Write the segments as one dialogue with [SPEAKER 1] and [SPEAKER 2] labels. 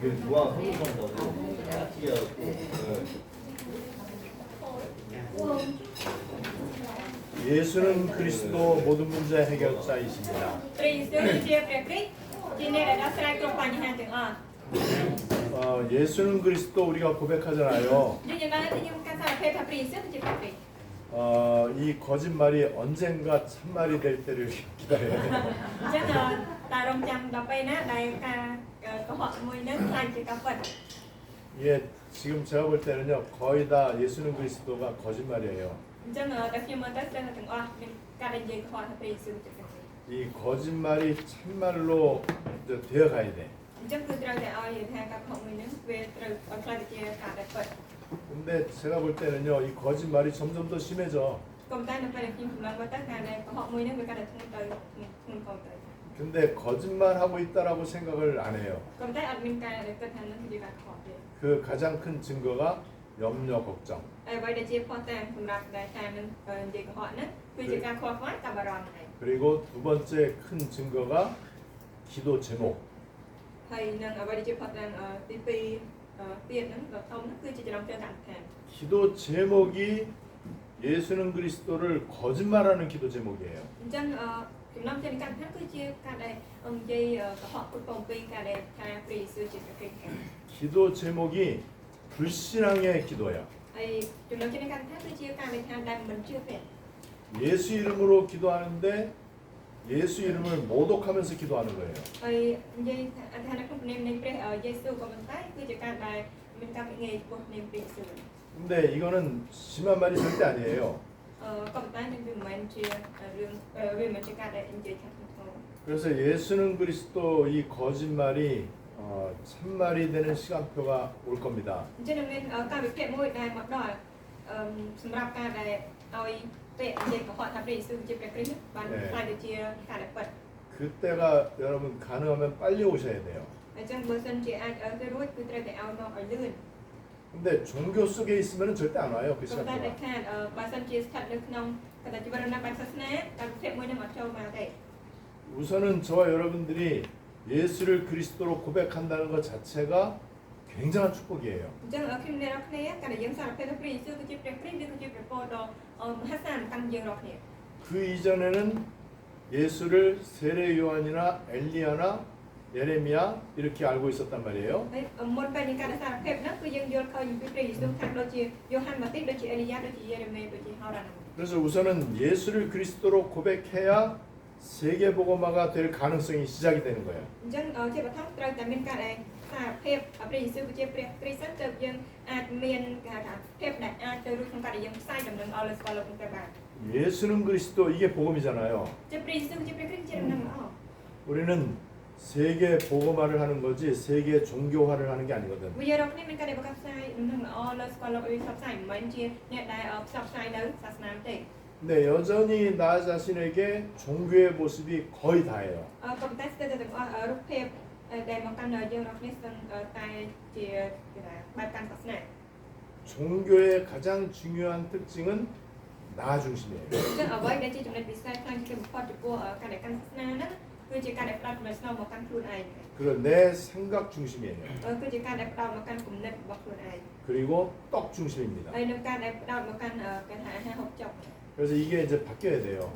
[SPEAKER 1] 이게 누가 한국한다고 특이하고.
[SPEAKER 2] 예수는 그리스도 모든 문제 해결자이십니다. 예수는 그리스도 우리가 고백하잖아요. 이 거짓말이 언젠가 참말이 될 때를 기다려야 돼요. 예, 지금 제가 볼 때는요, 거의 다 예수는 그리스도가 거짓말이에요. 이 거짓말이 참말로 이제 되어가야 돼. 근데 제가 볼 때는요, 이 거짓말이 점점 더 심해져. 근데 거짓말하고 있다라고 생각을 안 해요. 그 가장 큰 증거가 염려, 걱정. 그리고 두 번째 큰 증거가 기도 제목. 기도 제목이 예수는 그리스도를 거짓말하는 기도 제목이에요. 기도 제목이 불신앙의 기도야. 예수 이름으로 기도하는데 예수 이름을 모독하면서 기도하는 거예요. 근데 이거는 심한 말이 절대 아니에요. 그래서 예수는 그리스도 이 거짓말이 참말이 되는 시간표가 올 겁니다. 그때가 여러분 가능하면 빨리 오셔야 돼요. 근데 종교 속에 있으면 절대 안 와요. 그 시간표가. 우선은 저와 여러분들이 예수를 그리스도로 고백한다는 것 자체가 굉장한 축복이에요. 그 이전에는 예수를 세례 요한이나 엘리야나 예레미야 이렇게 알고 있었단 말이에요. 그래서 우선은 예수를 그리스도로 고백해야 세계 복음화가 될 가능성이 시작이 되는 거예요. 예수는 그리스도 이게 복음이잖아요. 우리는 세계 복음화를 하는 거지 세계 종교화를 하는 게 아니거든. 네, 여전히 나 자신에게 종교의 모습이 거의 다예요. 종교의 가장 중요한 특징은 나 중심이에요. 그리고 내 생각 중심이에요. 그리고 떡 중심입니다. 그래서 이게 이제 바뀌어야 돼요.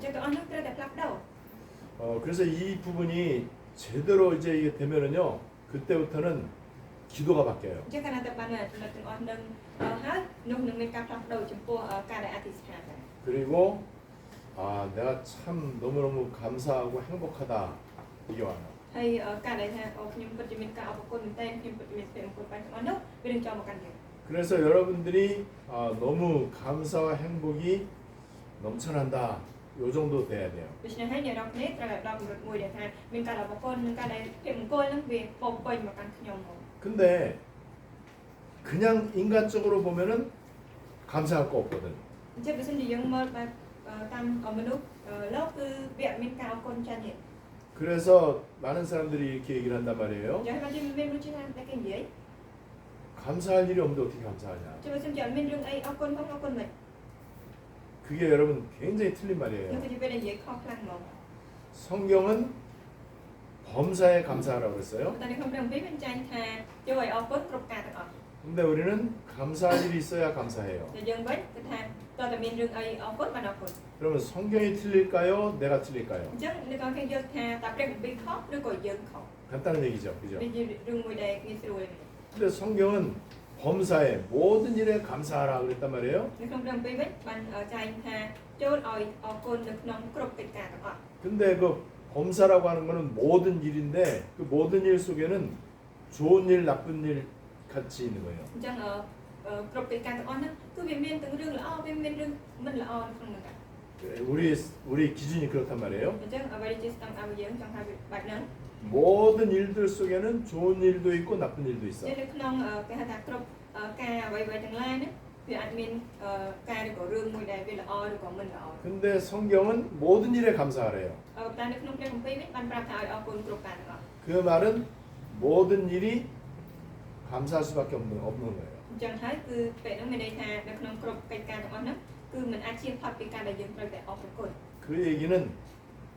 [SPEAKER 2] 그래서 이 부분이 제대로 이제 이게 되면은요, 그때부터는 기도가 바뀌어요. 그리고 내가 참 너무너무 감사하고 행복하다 이게 와요. 그래서 여러분들이 너무 감사와 행복이 넘쳐난다. 요 정도 돼야 돼요. 근데 그냥 인간적으로 보면은 감사할 거 없거든. 그래서 많은 사람들이 이렇게 얘기를 한단 말이에요. 감사할 일이 없는데 어떻게 감사하냐. 그게 여러분 굉장히 틀린 말이에요. 성경은 범사에 감사하라고 그랬어요.
[SPEAKER 3] តែនៅក្នុងព្រះគម្ពីរមានចែងថាជួយឲ្យអរគុណគ្រប់ការទាំងអស់
[SPEAKER 2] 근데 우리는 감사할 일이 있어야 감사해요.
[SPEAKER 3] តែយើងវិញគឺថាតើតើមានរឿងអីអរគុណបានអរគុណ
[SPEAKER 2] 그러면 성경이 틀릴까요? 내가 틀릴까요?
[SPEAKER 3] អញ្ចឹងនៅក្នុងខ្ញុំយល់ថាតើព្រះគម្ពីរខុសឬក៏យើងខុស
[SPEAKER 2] 간단한 얘기죠. 그죠?
[SPEAKER 3] វាជារឿងមួយដែលងាយស្រួល
[SPEAKER 2] 근데 성경은 범사에 모든 일에 감사하라 그랬단 말이에요.
[SPEAKER 3] នៅក្នុងព្រះគម្ពីរវិញបានចែងថាចូលឲ្យអរគុណនៅក្នុងគ្រប់កិច្ចការទាំងអស់
[SPEAKER 2] 근데 그 범사라고 하는 거는 모든 일인데 그 모든 일 속에는 좋은 일, 나쁜 일 같이 있는 거예요.
[SPEAKER 3] អញ្ចឹងគ្រប់កិច្ចការទាំងអស់ហ្នឹងគឺវាមានទាំងរឿងល្អវាមានរឿងមិនល្អនៅក្នុងនោះដែរ
[SPEAKER 2] 우리 기준이 그렇단 말이에요.
[SPEAKER 3] អញ្ចឹងអ្វីដែលជាស្តង់ដាររបស់យើងចង់ថាវាបែបហ្នឹង
[SPEAKER 2] 모든 일들 속에는 좋은 일도 있고 나쁜 일도 있어.
[SPEAKER 3] នៅក្នុងគេហៅថាគ្រប់ការអ្វីៗទាំងឡាយហ្នឹងវាអាចមានការឬក៏រឿងមួយដែលវាល្អឬក៏មិនល្អ
[SPEAKER 2] 근데 성경은 모든 일에 감사하래요.
[SPEAKER 3] តែនៅក្នុងព្រះគម្ពីរវិញបានប្រាប់ថាឲ្យអរគុណគ្រប់ការទាំងអស់
[SPEAKER 2] 그 말은 모든 일이 감사할 수밖에 없는 거예요.
[SPEAKER 3] អញ្ចឹងហើយគឺពេលហ្នឹងមានន័យថានៅក្នុងគ្រប់កិច្ចការទាំងអស់ហ្នឹងគឺមិនអាចជៀសផុតពីការដែលយើងត្រូវតែអរគុណ
[SPEAKER 2] 그 얘기는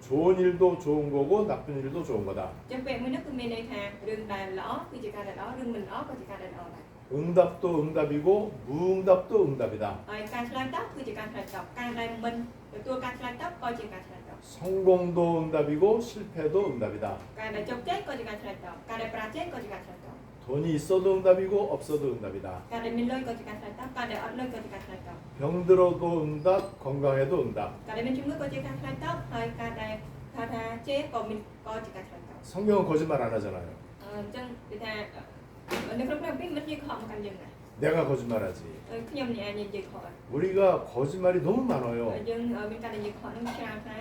[SPEAKER 2] 좋은 일도 좋은 거고 나쁜 일도 좋은 거다.
[SPEAKER 3] អញ្ចឹងពេលមួយហ្នឹងគឺមានន័យថារឿងដែលល្អគឺជាការដែលល្អរឿងមិនល្អក៏ជាការដែលល្អដែរ
[SPEAKER 2] 응답도 응답이고 무응답도 응답이다.
[SPEAKER 3] ហើយការឆ្លើយតបគឺជាការឆ្លើយតបការដែលមិនទទួលការឆ្លើយតបក៏ជាការឆ្លើយតប
[SPEAKER 2] 성공도 응답이고 실패도 응답이다.
[SPEAKER 3] ការដែលជោគជ័យក៏ជាការឆ្លើយតបការដែលប្រាជ័យក៏ជាការឆ្លើយតប
[SPEAKER 2] 돈이 있어도 응답이고 없어도 응답이다.
[SPEAKER 3] ការដែលមានលុយក៏ជាការឆ្លើយតបការដែលអត់លុយក៏ជាការឆ្លើយតប
[SPEAKER 2] 병들어도 응답, 건강해도 응답.
[SPEAKER 3] ការដែលមានជំងឺក៏ជាការឆ្លើយតបហើយការដែលថាជេរក៏មានក៏ជាការឆ្លើយតប
[SPEAKER 2] 성경은 거짓말 안 하잖아요.
[SPEAKER 3] អញ្ចឹងគឺថានៅក្នុងព្រះគម្ពីរមិននិយាយខុសមកកាន់យើងដែរ
[SPEAKER 2] 내가 거짓말하지.
[SPEAKER 3] ខ្ញុំនេះអាចនិយាយខុស
[SPEAKER 2] 우리가 거짓말이 너무 많아요.
[SPEAKER 3] យើងមានការនិយាយខុសនឹងច្រើនថា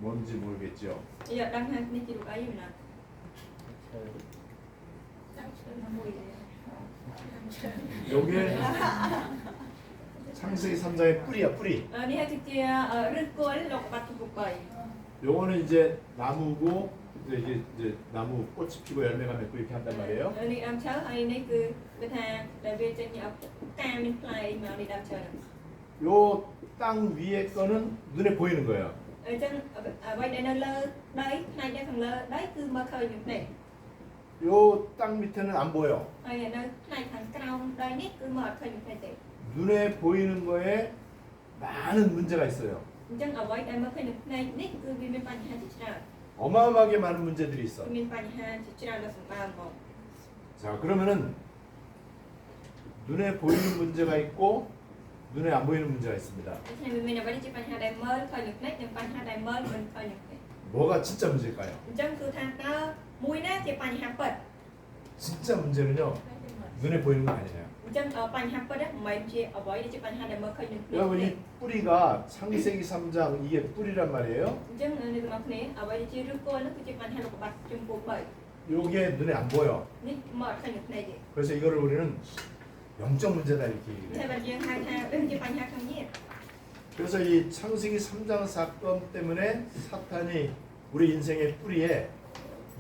[SPEAKER 2] 뭔지 모르겠죠.
[SPEAKER 3] យើងអត់ដឹងថានេះជារូបអីមិនណា
[SPEAKER 2] 요게 창세기 3장의 뿌리야, 뿌리.
[SPEAKER 3] នេះហើយគឺជាឫសគល់លោកបាត់ទីពុក3
[SPEAKER 2] 요거는 이제 나무고 이제 나무 꽃이 피고 열매가 맺고 이렇게 한단 말이에요.
[SPEAKER 3] នេះដើមឈើហើយនេះគឺគេថាដែលវាចេញការមានផ្លែមកនេះដើមឈើ
[SPEAKER 2] 요 땅 위에 거는 눈에 보이는 거예요.
[SPEAKER 3] អញ្ចឹងអ្វីដែលនៅលើដីផ្នែកខាងលើដីគឺមើលឃើញនឹងភ្នែក
[SPEAKER 2] 요 땅 밑에는 안 보여.
[SPEAKER 3] ហើយនៅផ្នែកខាងក្រោមដីនេះគឺមើលអត់ឃើញនឹងភ្នែកទេ
[SPEAKER 2] 눈에 보이는 거에 많은 문제가 있어요.
[SPEAKER 3] អញ្ចឹងអ្វីដែលមើលឃើញនឹងភ្នែកនេះគឺវាមានបញ្ហាជាច្រើន
[SPEAKER 2] 어마어마하게 많은 문제들이 있어.
[SPEAKER 3] មានបញ្ហាជាច្រើនដ៏សម្បើមមក
[SPEAKER 2] 자, 그러면은 눈에 보이는 문제가 있고 눈에 안 보이는 문제가 있습니다.
[SPEAKER 3] ដូច្នេះវាមានអ្វីជាបញ្ហាដែលមើលឃើញនឹងភ្នែកនិងបញ្ហាដែលមើលមិនឃើញនឹងភ្នែក
[SPEAKER 2] 뭐가 진짜 문제일까요?
[SPEAKER 3] អញ្ចឹងគឺថាតើមួយណាជាបញ្ហាពិត
[SPEAKER 2] 진짜 문제는요. 눈에 보이는 거 아니에요.
[SPEAKER 3] អញ្ចឹងបញ្ហាពិតហ្នឹងមិនមែនជាអ្វីដែលជាបញ្ហាដែលមើលឃើញនឹងភ្នែក
[SPEAKER 2] 여러분
[SPEAKER 3] ទេ
[SPEAKER 2] 이 뿌리가 창세기 3장 이게 뿌리란 말이에요.
[SPEAKER 3] អញ្ចឹងនៅក្នុងគ្នាអ្វីដែលជាឫសគល់ហ្នឹងគឺជាបញ្ហាលោកបាត់ចំពោះ3
[SPEAKER 2] 요게 눈에 안 보여.
[SPEAKER 3] នេះមើលអត់ឃើញនឹងភ្នែកទេ
[SPEAKER 2] 그래서 이거를 우리는 영적 문제다 이렇게
[SPEAKER 3] តែ
[SPEAKER 2] 얘기해요.
[SPEAKER 3] បើយើងហៅថាវាជាបញ្ហាខាងញាតិ
[SPEAKER 2] 그래서 이 창세기 3장 사건 때문에 사탄이 우리 인생의 뿌리에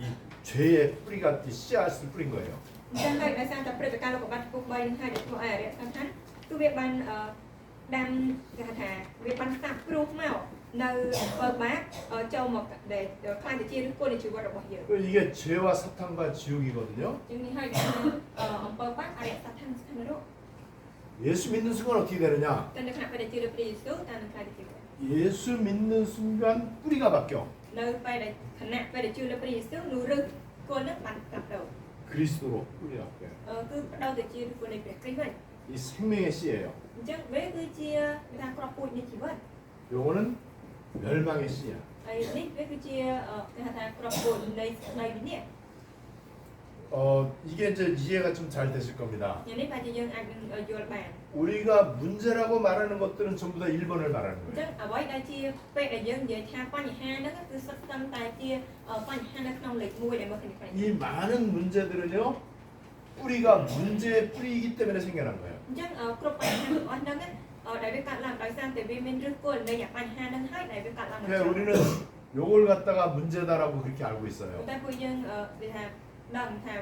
[SPEAKER 2] 이 죄의 뿌리가 이 씨앗을 뿌린 거예요.
[SPEAKER 3] អញ្ចឹងហើយដោយសារតែព្រឹត្តិការណ៍លោកបាត់ចំពោះ3ហ្នឹងហើយដែលធ្វើឲ្យអរិយសង្ខារគឺវាបានដាំគេហៅថាវាបានស្ដាប់ព្រោះមកនៅបើបាក់ចូលមកដែលខ្លាចទៅជាឫសគល់នៃជីវិតរបស់យើង
[SPEAKER 2] 이게 죄와 사탄과 지옥이거든요.
[SPEAKER 3] ជាងនេះហើយអំពើបាក់អរិយសង្ខារស្ថិតនៅនោះ
[SPEAKER 2] 예수 믿는 순간 어떻게 되느냐?
[SPEAKER 3] តែនៅខណៈពេលដែលជឿលើព្រះយេស៊ូវតើនឹងខ្លាចទៅជា
[SPEAKER 2] 예수 믿는 순간 뿌리가 바뀌어.
[SPEAKER 3] នៅពេលដែលខណៈពេលដែលជឿលើព្រះយេស៊ូវនោះឫសគល់ហ្នឹងបានផ្លាស់ប្ដូរ
[SPEAKER 2] 그리스도로 뿌리가 바뀌어요.
[SPEAKER 3] គឺបដូរទៅជាឫសគល់នៃព្រះគ្រីស្ទវិញ
[SPEAKER 2] 이 생명의 씨예요.
[SPEAKER 3] អញ្ចឹងវាគឺជាគេថាគ្រាប់ពូជនៃជីវិត
[SPEAKER 2] 요거는 멸망의 씨야.
[SPEAKER 3] ហើយនេះវាគឺជាគេហៅថាគ្រាប់ពូជនៃវិញ្ញាណ
[SPEAKER 2] 이게 이제 이해가 좀 잘 되실 겁니다.
[SPEAKER 3] យ៉ាងនេះបែរជាយើងអាចនឹងយល់បាន
[SPEAKER 2] 우리가 문제라고 말하는 것들은 전부 다 1번을 말하는
[SPEAKER 3] អញ្
[SPEAKER 2] 거예요.
[SPEAKER 3] ចឹងអ្វីដែលជាពេលដែលយើងនិយាយថាបញ្ហាហ្នឹងគឺសុទ្ធសឹងតែជាបញ្ហានៅក្នុងលេខ1ដែលមកគ្នា
[SPEAKER 2] 이 많은 문제들은요 뿌리가 문제의 뿌리이기 때문에 생겨난 거예요.
[SPEAKER 3] អញ្ចឹងគ្រប់បញ្ហាទាំងអស់ហ្នឹងដែលវាកាត់ឡើងដោយសារតែវាមានឫសគល់នៃបញ្ហាហ្នឹងហើយដែលវាកាត់ឡើងមក
[SPEAKER 2] 그러니까 우리는 요걸 갖다가 문제다라고 그렇게 알고 있어요.
[SPEAKER 3] តែពួកយើងនិយាយថា ដឹងថា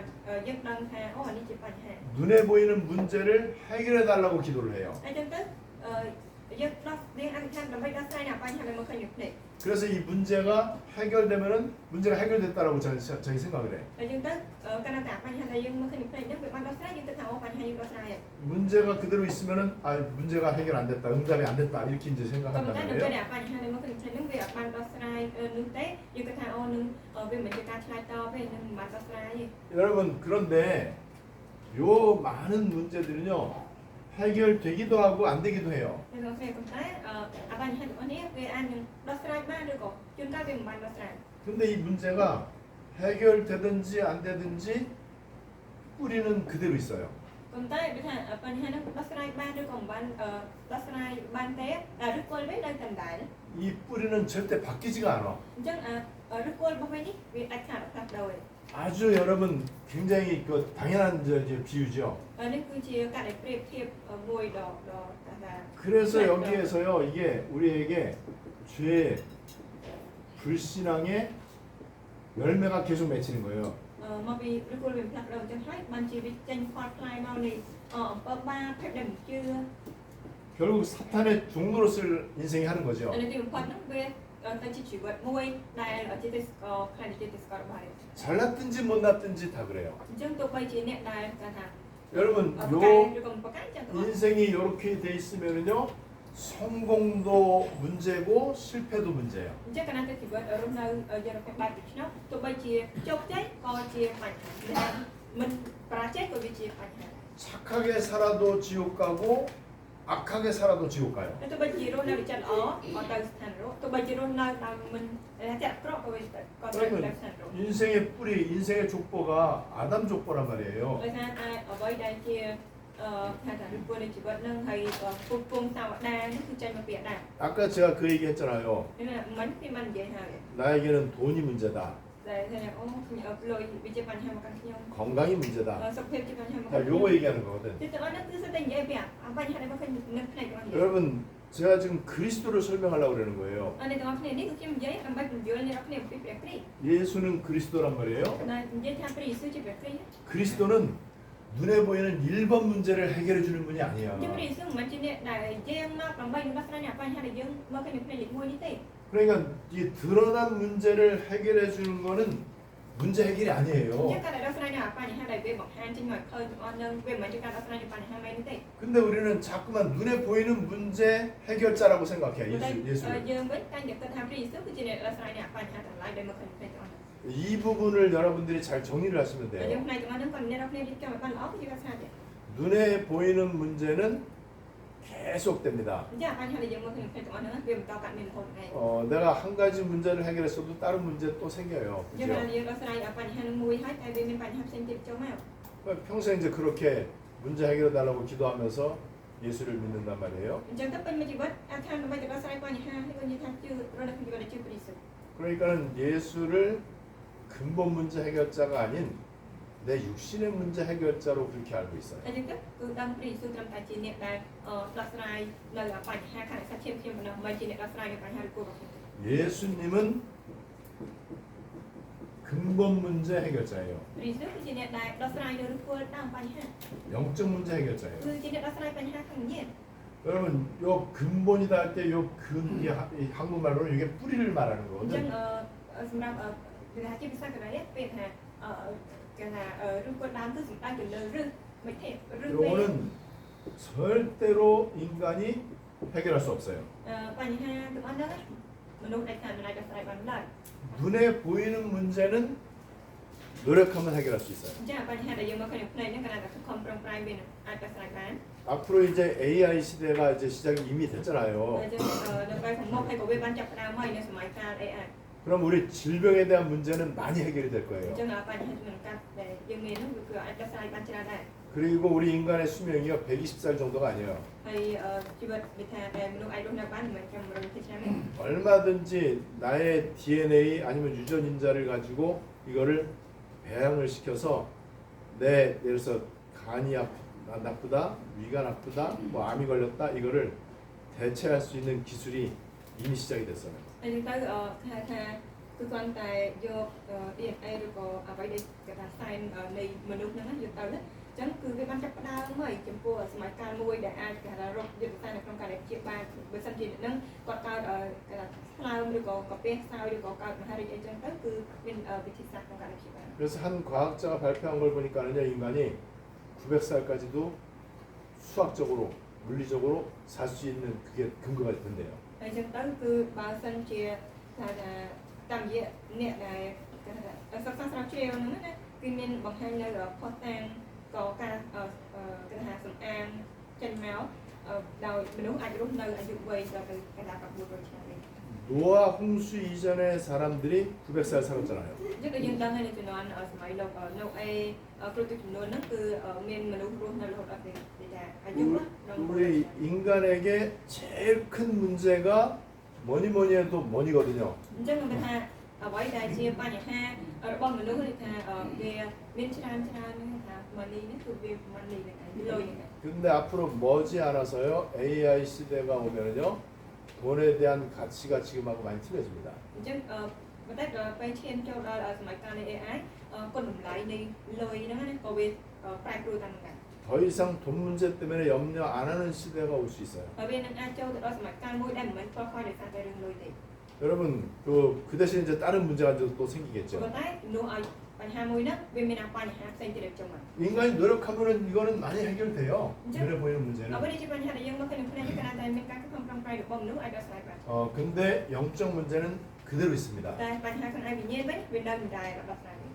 [SPEAKER 3] យើងដឹងថាអូអានេះជាបញ្ហា
[SPEAKER 2] 눈에 보이는 문제를 해결해 달라고 기도를 해요.
[SPEAKER 3] អញ្ចឹងទៅយើងដោះយើងអធិដ្ឋានដើម្បីដោះស្រាយនៅបញ្ហាដែលមកឃើញនៅភ្នែក
[SPEAKER 2] 그래서 이 문제가 해결되면은 문제가 해결됐다라고 저희 생각을 해.
[SPEAKER 3] អញ្ចឹងទៅកាលណាតែបញ្ហាដែលយើងមកឃើញនៅភ្នែកហ្នឹងវាបានដោះស្រាយយើងគិតថាអូបញ្ហាយើងដោះស្រាយហើយ
[SPEAKER 2] 문제가 그대로 있으면은 아 문제가 해결 안 됐다, 응답이 안 됐다 이렇게 이제
[SPEAKER 3] ក៏
[SPEAKER 2] 생각한단
[SPEAKER 3] ប៉ុន្តែនៅពេល
[SPEAKER 2] 말이에요.
[SPEAKER 3] ដែលបញ្ហាដែលមកឃើញនៅភ្នែកហ្នឹងវាអត់បានដោះស្រាយនោះទេយើងគិតថាអូនឹងវាមិនជាការឆ្លើយតបទេនឹងមិនបានដោះស្រាយទេ
[SPEAKER 2] 여러분 그런데 요 많은 문제들은요 해결되기도 하고 안 되기도 해요.
[SPEAKER 3] នៅក្នុងពេលប៉ុន្តែបញ្ហាទាំងអស់នេះវាអាចនឹងដោះស្រាយបានឬក៏ជួនកាលវាមិនបានដោះស្រាយ
[SPEAKER 2] 근데 이 문제가 해결되든지 안 되든지 뿌리는 그대로 있어요.
[SPEAKER 3] ប៉ុន្តែវាថាបញ្ហាហ្នឹងដោះស្រាយបានឬក៏មិនបានដោះស្រាយបានទេឬគល់វានៅតែដដែល
[SPEAKER 2] 이 뿌리는 절대 바뀌지가 않아.
[SPEAKER 3] អញ្ចឹងឬគល់របស់វានេះវាអាចខាតផ្លាស់ប្ដូរ
[SPEAKER 2] 아주 여러분 굉장히 그 당연한 비유죠.
[SPEAKER 3] នេះគឺជាការដែលប្រៀបធៀបមួយដ៏ថា
[SPEAKER 2] 그래서 여기에서요 이게 우리에게 죄의 불신앙의 열매가 계속 맺히는 거예요.
[SPEAKER 3] មកពីឬគល់វាផ្លាស់ប្ដូរអញ្ចឹងហើយបានជាវាចេញផលផ្លែមកនៃអំពើបាបភាពដែលមិនជឿ
[SPEAKER 2] 결국 사탄의 종로로 쓸 인생이 하는 거죠.
[SPEAKER 3] នៅទីបំផុតហ្នឹងវាទៅជាជីវិតមួយដែលជាទេសកលខ្លះជាទេសកលរបស់
[SPEAKER 2] 잘났든지 못났든지 다 그래요.
[SPEAKER 3] អញ្ចឹងទោះបីជាអ្នកដែលថា
[SPEAKER 2] 여러분
[SPEAKER 3] ឬ
[SPEAKER 2] 요
[SPEAKER 3] ក៏ប្រកាន់ចឹងទៅ
[SPEAKER 2] 인생이 이렇게 돼 있으면은요 성공도 문제고 실패도 문제예요.
[SPEAKER 3] អញ្ចឹងកាលណាទៅជីវិតរស់នៅយើងរកបែបដូច្នោះទោះបីជាជោគជ័យក៏ជាបញ្ហាមិនប្រាជ័យក៏វាជាបញ្ហា
[SPEAKER 2] 착하게 살아도 지옥 가고 악하게 살아도 지옥 가요.
[SPEAKER 3] ទោះបីជារស់នៅវិចិត្រល្អក៏ទៅស្ថានរស់ទោះបីជារស់នៅតាមមិនតែអាក្រក់ក៏វាក៏ទៅស្ថានរស់
[SPEAKER 2] 인생의 뿌리, 인생의 족보가 아담 족보란 말이에요.
[SPEAKER 3] ដោយសារតែអ្វីដែលជាថាថាពីនៃជីវិតនឹងហើយក៏ពុកពងសាវតានេះគឺចេញមកពីអាដាម
[SPEAKER 2] 아까 제가 그 얘기 했잖아요.
[SPEAKER 3] មិនពីមិននិយាយហើយ
[SPEAKER 2] 나에게는 돈이 문제다.
[SPEAKER 3] តែថាអូខ្ញុំលុយវាជាបញ្ហាមកកាន់ខ្ញុំ
[SPEAKER 2] 건강이 문제다.
[SPEAKER 3] សុខភាពជាបញ្ហាមក
[SPEAKER 2] 자,
[SPEAKER 3] កាន់ខ្ញុំ
[SPEAKER 2] 요거 얘기하는 거거든.
[SPEAKER 3] ទីទាំងអស់នេះគឺសិតតែនិយាយពីបញ្ហាដែលមកឃើញនៅផ្នែករបស់យើង
[SPEAKER 2] 여러분, 제가 지금 그리스도를 설명하려고 그러는 거예요.
[SPEAKER 3] អ្នកទាំងអស់គ្នានេះគឺខ្ញុំនិយាយដើម្បីពន្យល់អ្នកទាំងអស់គ្នាអំពីព្រះគ្រីស្ទ
[SPEAKER 2] 예수는 그리스도란 말이에요.
[SPEAKER 3] ដែលនិយាយថាព្រះយេស៊ូវជាព្រះគ្រីស្ទ
[SPEAKER 2] 그리스도는 눈에 보이는 1번 문제를 해결해 주는 분이 아니야.
[SPEAKER 3] ជាព្រះយេស៊ូវមិនមែនជាអ្នកដែលយើងមកដើម្បីដោះស្រាយអ្នកបញ្ហាដែលយើងមកឃើញនៅផ្នែកលេខ1នេះទេ
[SPEAKER 2] 그러니까 이 드러난 문제를 해결해 주는 거는 문제 해결이
[SPEAKER 3] អញ្ចឹង
[SPEAKER 2] 아니에요.
[SPEAKER 3] ការដែលដោះស្រាយអ្នកបញ្ហាដែលវាបង្ហាញចេញមកឃើញទាំងអស់នឹងវាមិនមែនជាការដោះស្រាយនៃបញ្ហាមែនទេ
[SPEAKER 2] 근데 우리는 자꾸만 눈에 보이는 문제 해결자라고 생각해.
[SPEAKER 3] តែ
[SPEAKER 2] 예수를.
[SPEAKER 3] យើងវិញតែគិតថាព្រះយេស៊ូវគឺជាអ្នកដោះស្រាយអ្នកបញ្ហាទាំងឡាយដែលមកឃើញផ្នែកទាំងអស់
[SPEAKER 2] 이 부분을 여러분들이 잘 정리를 하시면
[SPEAKER 3] តែយើង
[SPEAKER 2] 돼요.
[SPEAKER 3] ផ្នែកទាំងអស់ហ្នឹងក៏អ្នកទាំងអស់គ្នារៀបចំឲ្យបានល្អគឺជាការស្រាយទេ
[SPEAKER 2] 눈에 보이는 문제는 계속됩니다.
[SPEAKER 3] អញ្ចឹងបញ្ហាដែលយើងមកឃើញផ្នែកទាំងអស់ហ្នឹងវាបន្តកាត់មានរហូតថ្ងៃ
[SPEAKER 2] 내가 한 가지 문제를 해결했어도 다른 문제 또 생겨요.
[SPEAKER 3] យើង
[SPEAKER 2] 그죠?
[SPEAKER 3] យើងដោះស្រាយបញ្ហានឹងមួយហើយតែវាមានបញ្ហាផ្សេងទៀតចូលមក
[SPEAKER 2] 평생 이제 그렇게 문제 해결해 달라고 기도하면서 예수를 믿는단 말이에요.
[SPEAKER 3] អញ្ចឹងទៅពេញមួយជីវិតអាចថាដើម្បីទៅដោះស្រាយបញ្ហានេះក៏និយាយថាជឿរស់នៅក្នុងជីវិតដែលជឿព្រះយេស៊ូវ
[SPEAKER 2] 그러니까는 예수를 근본 문제 해결자가 아닌 내 육신의 문제 해결자로 그렇게 알고 있어요.
[SPEAKER 3] តែយើងទៅគឺដឹងព្រះយេស៊ូវត្រឹមតែជាអ្នកដែលដោះស្រាយនៅបញ្ហាខាងសាច់ឈាមខ្ញុំប៉ុណ្ណោះមិនជាអ្នកដោះស្រាយនៅបញ្ហារបស់ខ្ញុំ
[SPEAKER 2] 예수님은 근본 문제 해결자예요.
[SPEAKER 3] ព្រះយេស៊ូវគឺជាអ្នកដែលដោះស្រាយនៅឫសគល់តាមបញ្ហា
[SPEAKER 2] 영적 문제 해결자예요.
[SPEAKER 3] គឺជាអ្នកដោះស្រាយបញ្ហាខាងវិញ្ញាណ
[SPEAKER 2] 여러분, 요 근본이다 할 때 요 이 한국말로는 이게 뿌리를 말하는
[SPEAKER 3] អញ្ចឹង
[SPEAKER 2] 거거든.
[SPEAKER 3] សម្រាប់គេថាជាភាសាកូរ៉េពេលថាគេថាឫសគល់ដើមគឺសំដៅទៅលើឫសមិនទេឫសពេល
[SPEAKER 2] 요거는 절대로 인간이 해결할 수 없어요.
[SPEAKER 3] បញ្ហាទាំងអស់ហ្នឹងមនុស្សដែលថាមិនអាចដោះស្រាយបានឡើយ
[SPEAKER 2] 눈에 보이는 문제는 노력하면 해결할 수 있어요.
[SPEAKER 3] អញ្ចឹងបញ្ហាដែលយើងមកឃើញនៅផ្នែកហ្នឹងគាត់ថាខំប្រឹងប្រែងវានឹងអាចដោះស្រាយបាន
[SPEAKER 2] 앞으로 이제 AI 시대가 이제 시작이 이미 됐잖아요.
[SPEAKER 3] អញ្ចឹងនៅពេលខាងមុខហើយក៏វាបានចាប់ផ្ដើមហើយនៅសម័យកាល AI
[SPEAKER 2] 그럼 우리 질병에 대한 문제는 많이 해결이 될
[SPEAKER 3] អ
[SPEAKER 2] 거예요.
[SPEAKER 3] ញ្ចឹងបញ្ហាជំងឺកាត់ដែលយើងមានហ្នឹងគឺអាចដោះស្រាយបានច្រើនដែរ
[SPEAKER 2] 그리고 우리 인간의 수명이요 120살 정도가 아니에요.
[SPEAKER 3] ហើយជីវិតវាថាដែលមនុស្សអាចរស់នៅបានមិនចាំ120ឆ្នាំទេ
[SPEAKER 2] 얼마든지 나의 DNA 아니면 유전인자를 가지고 이거를 배양을 시켜서 내 예를 들어서 간이 나쁘다, 위가 나쁘다, 뭐 암이 걸렸다 이거를 대체할 수 있는 기술이 이미 시작이 됐어요.
[SPEAKER 3] ហើយយើងទៅថា គឺគ្រាន់តែយក DNA ឬក៏អ្វីដែលគេថា sign នៃមនុស្សហ្នឹងយកទៅណាអញ្ចឹងគឺវាបានចាប់ផ្ដើមហើយចំពោះសម័យកាលមួយដែលអាចគេថារកយុទ្ធសាស្ត្រនៅក្នុងការដែលព្យាបាលបើសិនជាហ្នឹងគាត់កើតគេថាស្លើមឬក៏កាពះខ្សោយឬក៏កើតមហារីកអីចឹងទៅគឺមានវិធីសាស្ត្រក្នុងការដែលព្យាបាល
[SPEAKER 2] 그래서 한 과학자가 발표한 걸 보니까는요, 인간이 900살까지도 수학적으로, 물리적으로 살 수 있는 그게 근거가 된대요.
[SPEAKER 3] ហើយចឹងទៅគឺបើសិនជាថាតាមរយៈអ្នកដែលគេថាសិក្សាស្រាវជ្រាវហ្នឹងណាគឺមានបង្ហាញនៅផុសតាងក៏ការគេថាសំអាងចេញមកដោយមនុស្សអាចរស់នៅអាយុវែងដល់ទៅគេថា900ឆ្នាំនេះ
[SPEAKER 2] 노아 홍수 이전의 사람들이 900살 살았잖아요.
[SPEAKER 3] យើងក៏យើងដឹងហើយនៅជំនាន់សម័យលោកនៅអេគ្រប់ទឹកចំនួនហ្នឹងគឺមានមនុស្សរស់នៅរហូតដល់គេថាអាយុដល់
[SPEAKER 2] 우리 인간에게 제일 큰 문제가 뭐니 해도 머니거든요.
[SPEAKER 3] អញ្ចឹងខ្ញុំថាអ្វីដែលជាបញ្ហារបស់មនុស្សគឺថាវាមានច្រើនហ្នឹងថា money នេះគឺវា money ហ្នឹងឯងលុយហ្នឹង
[SPEAKER 2] 근데 앞으로 머지않아서요, AI 시대가 오면은요, 돈에 대한 가치가 지금하고 많이 틀려집니다.
[SPEAKER 3] អញ្ចឹងបន្តែដល់ពេលឈានចូលដល់សម័យកាលនៃ AI គុណតម្លៃនៃលុយហ្នឹងណាក៏វាប្រែប្រួលតាមហ្នឹង
[SPEAKER 2] 더 이상 돈 문제 때문에 염려 안 하는 시대가 올 수 있어요.
[SPEAKER 3] ហើយវានឹងអាចចូលទៅដល់សម័យកាលមួយដែលមិនមែនខ្វល់ខ្វាយដោយសារតែរឿងលុយទេ
[SPEAKER 2] 여러분, 그 대신 이제 다른 문제가 또 생기겠죠.
[SPEAKER 3] ប៉ុន្តែនោះឲ្យបញ្ហាមួយហ្នឹងវាមានបញ្ហាផ្សេងទៀតដែលចូលមក
[SPEAKER 2] 인간이 노력하면은 이거는 많이 해결돼요.
[SPEAKER 3] 이제-
[SPEAKER 2] 눈에 보이는 문제는.
[SPEAKER 3] អ្វីដែលជាបញ្ហាដែលយើងមើលឃើញក្នុងផ្នែកនេះគឺតែមានការខំប្រឹងប្រែងរបស់មនុស្សឲ្យដោះស្រាយបាន
[SPEAKER 2] 근데 영적 문제는 그대로 있습니다.
[SPEAKER 3] តែបញ្ហាក្នុងឯវិញ្ញាណវិញវានៅមិនដែរដោះស្រាយទេ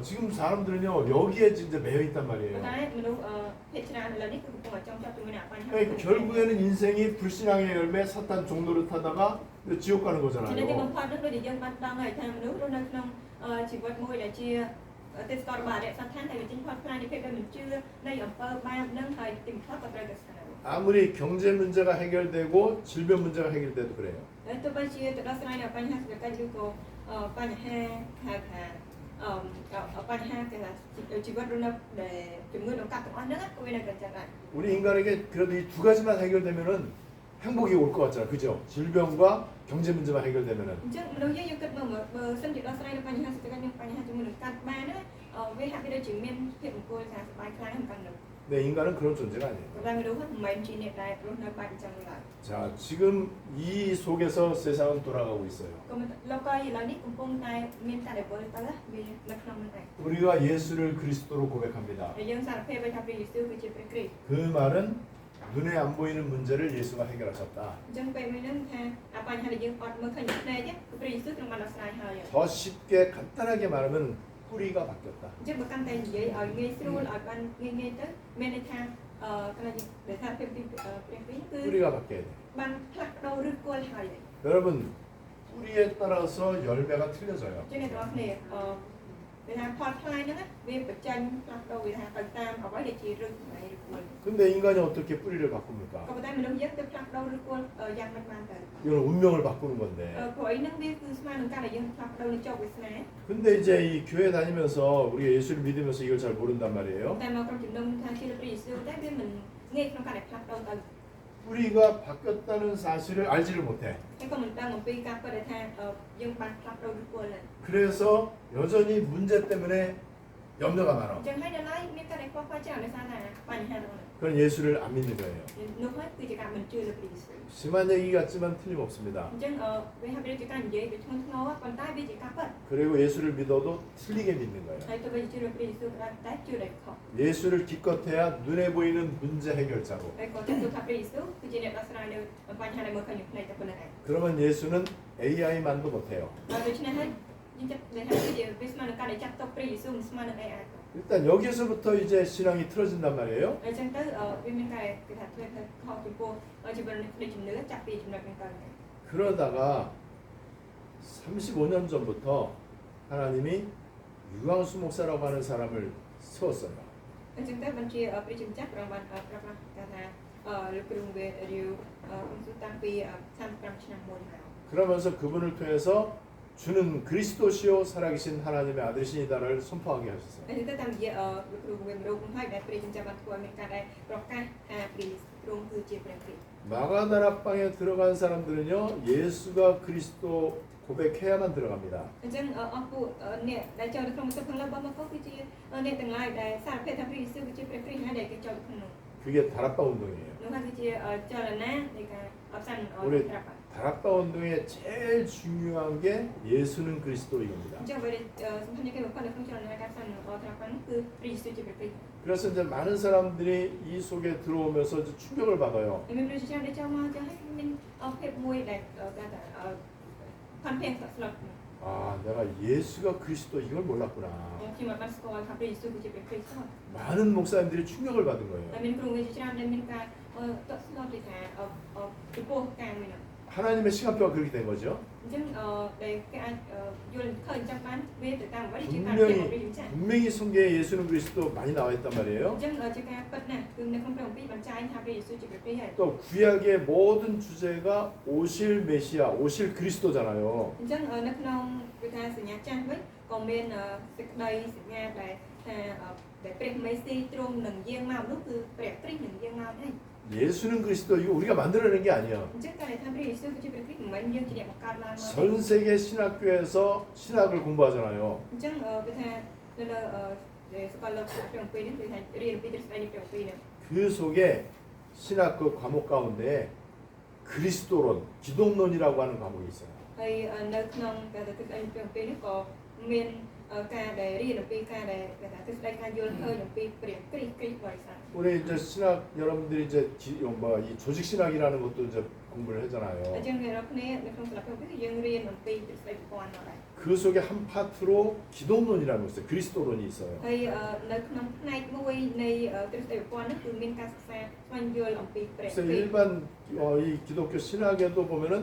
[SPEAKER 2] 지금 사람들은요, 여기에 진짜 매여 있단
[SPEAKER 3] ប៉ុ
[SPEAKER 2] 말이에요.
[SPEAKER 3] ន្តែមនុស្សភាគច្រើនឥឡូវនេះគឺកំពុងតែចង់ចាប់ជាមួយនឹងបញ្ហា
[SPEAKER 2] 그러니까 결국에는 인생이 불신앙의 열매, 사탄 종로를 타다가 지옥 가는
[SPEAKER 3] ចំណុចទីបំ
[SPEAKER 2] 거잖아요.
[SPEAKER 3] ផុតនោះដូចយើងបានដឹងហើយថាមនុស្សរស់នៅក្នុងជីវិតមួយដែលជាទេសកលរបស់អរិយសត្វឋានហើយវាចេញផុតផ្លាយនៃភាពដែលមិនជឿនៃអំពើបាបនឹងហើយទីបំផុតក៏ត្រូវតែស្ថិត
[SPEAKER 2] 아무리 경제 문제가 해결되고 질병 문제가 해결돼도 그래요.
[SPEAKER 3] ហើយទោះបីជាទៅដោះស្រាយនៅបញ្ហាសេដ្ឋកិច្ចឬក៏បញ្ហាហៅថាបញ្ហាគេថាជីវិតរស់នៅដែលជំងឺដង្កាត់ទាំងអស់ហ្នឹងក៏វានៅតែចឹងដែរ
[SPEAKER 2] 우리 인간에게 그래도 이 두 가지만 해결되면은 행복이 올 것 같잖아요. 그죠? 질병과 경제 문제만 해결되면은.
[SPEAKER 3] អញ្ចឹងមនុស្សយើងគិតមើលបើសិនជាដោះស្រាយនៅបញ្ហាសេដ្ឋកិច្ចនិងបញ្ហាជំងឺដង្កាត់បានណាវាហាក់បីដូចជាមានភាពអង្គុយថាសប្បាយខ្លាំងហ្នឹង
[SPEAKER 2] 네, 인간은 그런 존재가 아니에요.
[SPEAKER 3] ប៉ុន្តែមនុស្សមិនមែនជាអ្នកដែលរស់នៅបែបអញ្ចឹងឡើយ
[SPEAKER 2] 자, 지금 이 속에서 세상은 돌아가고 있어요.
[SPEAKER 3] ក៏លោកក៏ឥឡូវនេះកំពុងតែមានការដែលវិលទៅវានៅក្នុងនោះដែរ
[SPEAKER 2] 우리가 예수를 그리스도로 고백합니다.
[SPEAKER 3] ហើយយើងសារភាពថាព្រះយេស៊ូវគឺជាព្រះគ្រីស្ទ
[SPEAKER 2] 그 말은 눈에 안 보이는 문제를 예수가 해결하셨다.
[SPEAKER 3] អញ្ចឹងពេលមួយហ្នឹងថាបញ្ហាដែលយើងអត់មើលឃើញពីភ្នែកគឺព្រះយេស៊ូវទ្រង់បានដោះស្រាយហើយ
[SPEAKER 2] 더 쉽게 간단하게 말하면 뿌리가 바뀌었다.
[SPEAKER 3] អញ្ចឹងបើកាន់តែនិយាយឲ្យងាយស្រួលឲ្យបានងាយទៅមានន័យថាកន្លែងដែលថាភាពទីព្រះគ្រីស្ទគឺ
[SPEAKER 2] 뿌리가 바뀌어야 돼.
[SPEAKER 3] បានផ្លាស់ប្ដូរឬគល់ហើយ
[SPEAKER 2] 여러분, 뿌리에 따라서 열매가 틀려져요.
[SPEAKER 3] អញ្ចឹងអ្នកទាំងអស់គ្នាវាថាផលផ្លែហ្នឹងវាបញ្ចេញផ្លាស់ប្ដូរវាថាទៅតាមអ្វីដែលជាឫសនៃឬគល់
[SPEAKER 2] 근데 인간이 어떻게 뿌리를 바꿉니까?
[SPEAKER 3] ក៏ប៉ុន្តែមនុស្សយើងទៅផ្លាស់ប្ដូរឬគល់យ៉ាងមិនបានទៅ
[SPEAKER 2] 이건 운명을 바꾸는 건데.
[SPEAKER 3] ព្រោះអីហ្នឹងវាគឺស្មើនឹងការដែលយើងផ្លាស់ប្ដូរនៃចោកវាសនា
[SPEAKER 2] 근데 이제 이 교회 다니면서 우리가 예수를 믿으면서 이걸 잘 모른단 말이에요.
[SPEAKER 3] តែមកក្នុងជំនុំថាជាព្រះយេស៊ូវតែវាមិនងាយក្នុងការដែលផ្លាស់ប្ដូរទៅ
[SPEAKER 2] 뿌리가 바뀌었다는 사실을 알지를 못해.
[SPEAKER 3] ហើយក៏មិនដឹងអំពីការពិតដែលថាយើងបានផ្លាស់ប្ដូរឬគល់ហ្នឹង
[SPEAKER 2] 그래서 여전히 문제 때문에 염려가 많아.
[SPEAKER 3] អញ្ចឹងហើយដល់ហើយមានការដែលខ្វល់ខ្វាយច្រើនដោយសារថាបញ្ហាហ្នឹង
[SPEAKER 2] 그건 예수를 안 믿는 거예요.
[SPEAKER 3] នោះហើយគឺជាការមិនជឿលើព្រះយេស៊ូវ
[SPEAKER 2] 심한 얘기 같지만 틀림없습니다.
[SPEAKER 3] អញ្ចឹងវាហាក់បីជាការនិយាយវាធ្ងន់ធ្ងរប៉ុន្តែវាជាការពិត
[SPEAKER 2] 그리고 예수를 믿어도 틀리게 믿는 거예요.
[SPEAKER 3] ហើយទៅវិញជឿលើព្រះយេស៊ូវក៏តែជឿដែលខុស
[SPEAKER 2] 예수를 기껏해야 눈에 보이는 문제 해결자로.
[SPEAKER 3] ហើយក៏ចាត់ទុកថាព្រះយេស៊ូវគឺជាអ្នកដោះស្រាយនៅបញ្ហាដែលមើលឃើញនឹងផ្នែកតែប៉ុណ្្នឹងឯង
[SPEAKER 2] 그러면 예수는 AI만도 못해요.
[SPEAKER 3] ហើយដូច្នេះហើយយើងចាត់ដែលថាវាស្មើនឹងការដែលចាត់ទុកព្រះយេស៊ូវមិនស្មើនឹងអីអាច
[SPEAKER 2] 일단 여기서부터 이제 신앙이 틀어진단 말이에요.
[SPEAKER 3] អញ្ចឹងទៅវាមានការគេថាធ្វើខុសចំពោះជីវិតនៃជំនឿចាប់ពីចំណុចហ្នឹងទៅ
[SPEAKER 2] 그러다가 35년 전부터 하나님이 유광수 목사라고 하는 사람을 세웠어요.
[SPEAKER 3] អញ្ចឹងទៅបញ្ជាព្រះជាម្ចាស់ព្រះបានប្រាប់ថាលោកគ្រូវេរីវខ្ញុំតាំងពី35ឆ្នាំមុនមក
[SPEAKER 2] 그러면서 그분을 통해서 주는 그리스도시요 살아계신 하나님의 아들이시니다를 선포하게 하셨어요.
[SPEAKER 3] ហើយទៅតាមរយៈគ្រូវិមរោគហើយដែលព្រះចិញ្ចឹមបានធ្វើឲ្យមានការដែលប្រកាសថាព្រះទ្រង់គឺជាព្រះគ្រីស្ទ
[SPEAKER 2] 마가다락방에 들어간 사람들은요 예수가 그리스도 고백해야만 들어갑니다.
[SPEAKER 3] អញ្ចឹងអស់ពួកអ្នកដែលចូលទៅក្នុងទឹកខាងលើរបស់មកគឺជាអ្នកទាំងឡាយដែលសារភេទថាព្រះយេស៊ូវគឺជាព្រះគ្រីស្ទហើយដែលគេចូលទៅក្នុងនោះ
[SPEAKER 2] 그게 다락방 운동이에요.
[SPEAKER 3] នោះហើយគឺជាចលនានៃការអបសានត្រាប់
[SPEAKER 2] 다락방 운동의 제일 중요한 게 예수는 그리스도 이겁니다.
[SPEAKER 3] អញ្ចឹងអ្វីដែលសំខាន់ជាងគេបំផុតនៅក្នុងចលនាការផ្សាយត្រាប់ហ្នឹងគឺព្រះយេស៊ូវជាព្រះគ្រីស្ទ
[SPEAKER 2] 그래서 이제 많은 사람들이 이 속에 들어오면서 이제 충격을 받아요.
[SPEAKER 3] ហើយមានប្រជាជនដែលចូលមកចឹងហើយមានភាពមួយដែលគេថាផាន់ភេងស្លុត
[SPEAKER 2] 아, 내가 예수가 그리스도 이걸 몰랐구나.
[SPEAKER 3] ខ្ញុំបានស្គាល់ថាព្រះយេស៊ូវគឺជាព្រះគ្រីស្ទ
[SPEAKER 2] 많은 목사님들이 충격을 받은
[SPEAKER 3] តែ
[SPEAKER 2] 거예요.
[SPEAKER 3] មានគ្រូវិទ្យាច្រើនដែលមានការតក់ស្លុតថាចំពោះការមួយនោះ
[SPEAKER 2] 하나님의 시간표가 그렇게 된 거죠.
[SPEAKER 3] អញ្ចឹងដែលគេអាចយល់ឃើញចាំបានវាទៅតាមអ្វីជាការពិតរបស់ព្រះវិចារ
[SPEAKER 2] 분명히 성경에 예수는 그리스도 많이 나와 있단
[SPEAKER 3] អ
[SPEAKER 2] 말이에요.
[SPEAKER 3] ញ្ចឹងជាការពិតណាស់គឺនៅក្នុងព្រះគម្ពីរបញ្ជាក់ថាព្រះយេស៊ូវជាព្រះគ្រីស្ទហើយ
[SPEAKER 2] 또 구약의 모든 주제가 오실 메시아, 오실 그리스도잖아요.
[SPEAKER 3] អញ្ចឹងនៅក្នុងវិធានសញ្ញាចាស់វិញក៏មានសេចក្តីសញ្ញាដែលថាដែលព្រះមេស៊ីទ្រង់នឹងយាងមកនោះគឺព្រះគ្រីស្ទនឹងយាងមកហើយ
[SPEAKER 2] 예수는 그리스도 이거 우리가 만들어낸 게 아니에요.
[SPEAKER 3] អញ្ចឹងការថាព្រះយេស៊ូវគឺជាព្រះគ្រីស្ទមិនមែនយើងជាអ្នកបង្កើតឡើងមក
[SPEAKER 2] 전 세계 신학교에서 신학을 공부하잖아요.
[SPEAKER 3] អញ្ចឹងវាថានៅសាកលវិទ្យាល័យព្រះគម្ពីរនេះគឺថារៀនពីទ្រឹស្ដីនៃព្រះគម្ពីរនេះ
[SPEAKER 2] 그 속에 신학 그 과목 가운데 그리스도론, 기독론이라고 하는 과목이 있어요.
[SPEAKER 3] ហើយនៅក្នុងការទ្រឹស្ដីព្រះគម្ពីរនេះក៏មានការដែលរៀនអំពីការដែលគេថាទ្រឹស្ដីការយល់ឃើញអំពីព្រះគ្រីស្ទបរិស័ទ
[SPEAKER 2] 우리 이제 신학 여러분들이 이제 이 조직 신학이라는 것도 이제 공부를
[SPEAKER 3] អ
[SPEAKER 2] 하잖아요.
[SPEAKER 3] ញ្ចឹងអ្នកនរគ្នានៅក្នុងសាលាព្រះគម្ពីរគឺយើងរៀនអំពីទ្រឹស្ដីប្រព័ន្ធមកដែរ
[SPEAKER 2] 그 속에 한 파트로 기독론이라는 거 있어요. 그리스도론이 있어요.
[SPEAKER 3] ហើយនៅក្នុងផ្នែកមួយនៃទ្រឹស្ដីប្រព័ន្ធនោះគឺមានការសិក្សាស្វែងយល់អំពីព្រះ
[SPEAKER 2] 그래서
[SPEAKER 3] គ្រីស្ទ
[SPEAKER 2] 일반 이 기독교 신학에도 보면은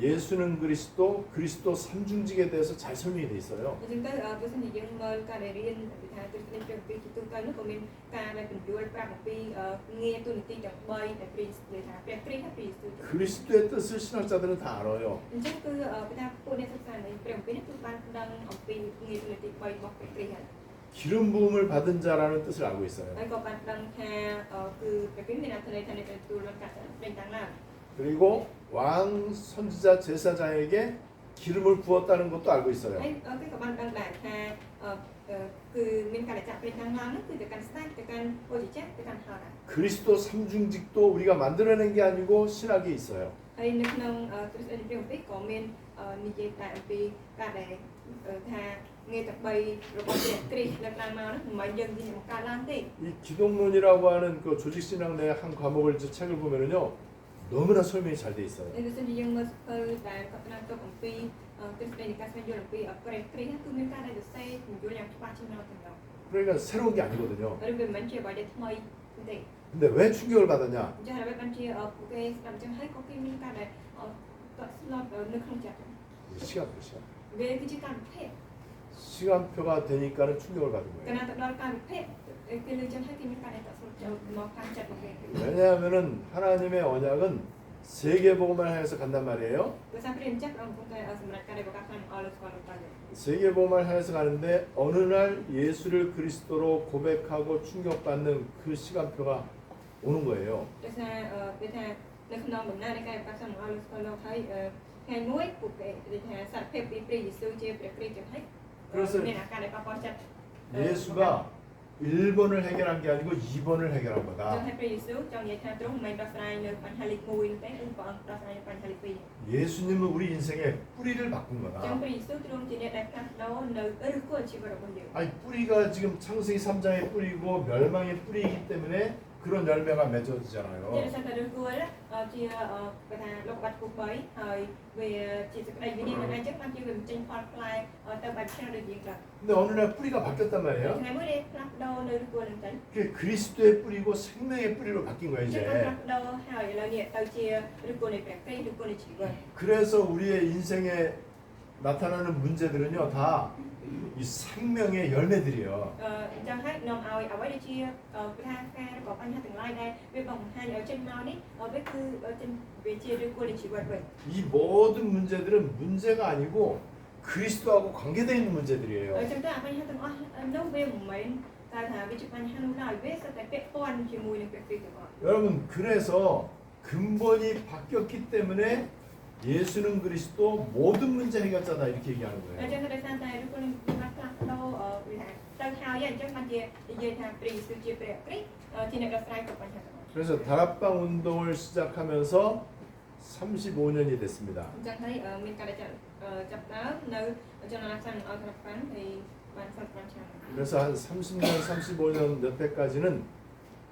[SPEAKER 2] 예수는 그리스도, 그리스도 삼중직에 대해서 잘 설명이 돼 있어요.
[SPEAKER 3] អញ្ចឹងទៅបើសិនជាយើងមើលការដែលរៀនវិធានទ្រឹស្ដីព្រះគម្ពីរជាទូទៅនោះក៏មានការដែលពន្យល់ប្រាប់អំពីងារទូនាទីទាំង3ដែលព្រះនិយាយថាព្រះគ្រីស្ទហើយព្រះយេស៊ូវ
[SPEAKER 2] 그리스도의 뜻을 신학자들은 다 알아요.
[SPEAKER 3] អញ្ចឹងគឺគេថាពួកអ្នកសិក្សានៃព្រះគម្ពីរនេះគឺបានដឹងអំពីងារទូនាទី3របស់ព្រះគ្រីស្ទហើយ
[SPEAKER 2] 기름 부음을 받은 자라는 뜻을 알고 있어요.
[SPEAKER 3] ហើយក៏បានដឹងថាគឺព្រះគ្រីស្ទមានអត្ថន័យថាអ្នកទទួលបានការដេញតាំងឡើង
[SPEAKER 2] 그리고 왕 선지자 제사장에게 기름을 부었다는 것도 알고 있어요.
[SPEAKER 3] ហើយគេក៏បានដឹងដែរថាគឺមានការចាក់ព្រះតាំងឡើងនោះគឺទៅកាន់ស្ដេចទៅកាន់អូជាចាស់ទៅកាន់ហោរា
[SPEAKER 2] 그리스도 삼중직도 우리가 만들어낸 게 아니고 신학에 있어요.
[SPEAKER 3] ហើយនៅក្នុងទ្រឹស្ដីព្រះគម្ពីរក៏មាននិយាយតែអំពីការដែលថាងារទាំង3របស់ព្រះគ្រីស្ទលើកឡើងមកនោះមិនមែនយើងនិយាយមកកើតឡើងទេ
[SPEAKER 2] 이 기독론이라고 하는 그 조직 신학 내 한 과목을 이제 책을 보면은요. 너무나 설명이 잘 돼 있어요.
[SPEAKER 3] ហើយបើសិនជាយើងមើលសភៅដែលគាត់បានទុកអំពីទ្រឹស្ដីនៃការស្វែងយល់អំពីព្រះគ្រីស្ទគឺមានការដែលសរសេរពន្យល់យ៉ាងច្បាស់ជាងនៅទាំងនោះ
[SPEAKER 2] 그러니까 새로운 게 아니거든요.
[SPEAKER 3] ឬវាមិនមែនជាអ្វីដែលថ្មីទេ
[SPEAKER 2] 근데 왜 충격을 받았냐?
[SPEAKER 3] អញ្ចឹងហើយបានជាពួកគេស្ដាប់អញ្ចឹងហើយក៏គេមានការដែលតក់ស្លុតនៅក្នុងចិត្ត
[SPEAKER 2] 시간표, 시간.
[SPEAKER 3] វាគឺជាការវិភាគ
[SPEAKER 2] 시간표가 되니까는 충격을 받은
[SPEAKER 3] កាល
[SPEAKER 2] 거예요.
[SPEAKER 3] ណាទៅដល់ការវិភាគគេលើចឹងហើយគេមានការដែលតក់ស្លុតចូលមកខាងចិត្តរបស់គេ
[SPEAKER 2] 왜냐하면은 하나님의 언약은 세계복음을 향해서 간단 말이에요.
[SPEAKER 3] ដោយសារព្រះអញ្ចឹងព្រះអង្គតែសម្រាប់ការដែលប្រកាសខាងអស់លើស្គាល់ទៅ
[SPEAKER 2] 세계복음을 향해서 가는데 어느 날 예수를 그리스도로 고백하고 충격받는 그 시간표가 오는 거예요.
[SPEAKER 3] ដោយសារគេថានៅក្នុងដំណើរនៃការប្រកាសខាងអស់លើស្គាល់លោកហើយថ្ងៃមួយពួកគេនិយាយថាសារភាពពីព្រះយេស៊ូវជាព្រះគ្រីស្ទចឹងហើយមានអាការដែលប៉ះពាល់ចិត្ត
[SPEAKER 2] 예수가 1번을 해결한 게 아니고 2번을 해결한
[SPEAKER 3] ចឹង
[SPEAKER 2] 거다.
[SPEAKER 3] ហើយព្រះយេស៊ូវចង់និយាយថាទ្រង់មិនមែនដោះស្រាយនៅបញ្ហាលេខ1ទេគឺព្រះអង្គដោះស្រាយនៅបញ្ហាលេខ2
[SPEAKER 2] 예수님은 우리 인생의 뿌리를 바꾼
[SPEAKER 3] ចឹង
[SPEAKER 2] 거다.
[SPEAKER 3] ព្រះយេស៊ូវទ្រង់ជាអ្នកដែលផ្លាស់ប្ដូរនៅឫសគល់ជីវិតរបស់យើង
[SPEAKER 2] 아니 뿌리가 지금 창세기 3장의 뿌리고 멸망의 뿌리이기 때문에 그런 열매가
[SPEAKER 3] ជា
[SPEAKER 2] 맺어지잖아요.
[SPEAKER 3] ដោយសារតែឫសគល់ជាគេថាលោកបាត់គូ3ហើយវាជាសេចក្តីវិនិច្ឆ័យហ្នឹងចឹងបានជាវាបញ្ចេញផលផ្លែទៅបែបឆ្ងាយដូចយើងដែរ
[SPEAKER 2] 근데 어느 날 뿌리가 바뀌었단 말이에요.
[SPEAKER 3] ថ្ងៃមួយនេះផ្លាស់ប្ដូរនៅឫសគល់ហ្នឹងទៅ
[SPEAKER 2] 그게 그리스도의 뿌리고 생명의 뿌리로 바뀐 거예요
[SPEAKER 3] ចឹង
[SPEAKER 2] 이제.
[SPEAKER 3] ផ្លាស់ប្ដូរហើយឥឡូវនេះទៅជាឫសគល់នៃព្រះគ្រីស្ទឫសគល់នៃជីវិត
[SPEAKER 2] 그래서 우리의 인생에 나타나는 문제들은요 다 이 생명의 열매들이에요.
[SPEAKER 3] អញ្ចឹងហើយនាំឲ្យអ្វីដែលជាប្រធានការរបស់បញ្ហាទាំងឡាយដែលវាបង្ហាញឲ្យចេញមកនេះវាគឺវាជាឫសគល់នៃជីវិតវិញ
[SPEAKER 2] 이 모든 문제들은 문제가 아니고 그리스도하고 관계되어 있는 문제들이에요.
[SPEAKER 3] ចឹងទៅអាបញ្ហាទាំងអស់នោះវាមិនមែនតែថាវាជាបញ្ហានោះឡើយវាសុទ្ធតែពាក់ព័ន្ធជាមួយនឹងព្រះគ្រីស្ទទាំងអស់
[SPEAKER 2] 여러분 그래서 근본이 바뀌었기 때문에 예수는 그리스도 모든 문제 해결자다 이렇게 얘기하는
[SPEAKER 3] អញ្ចឹង
[SPEAKER 2] 거예요.
[SPEAKER 3] ដោយសារតែឬក៏នឹងបានផ្លាស់ប្ដូរវាថាទៅហើយអញ្ចឹងបានជានិយាយថាព្រះយេស៊ូវជាព្រះគ្រីស្ទជាអ្នកដោះស្រាយគ្រប់បញ្ហាទាំងអស់
[SPEAKER 2] 그래서 다락방 운동을 시작하면서 35년이 됐습니다.
[SPEAKER 3] អញ្ចឹងហើយមានការចាប់ដើមនៅចំណានឆ្នាំអង្គរបានហើយបាន45ឆ្នាំ
[SPEAKER 2] 그래서 한 30년, 35년 몇 해까지는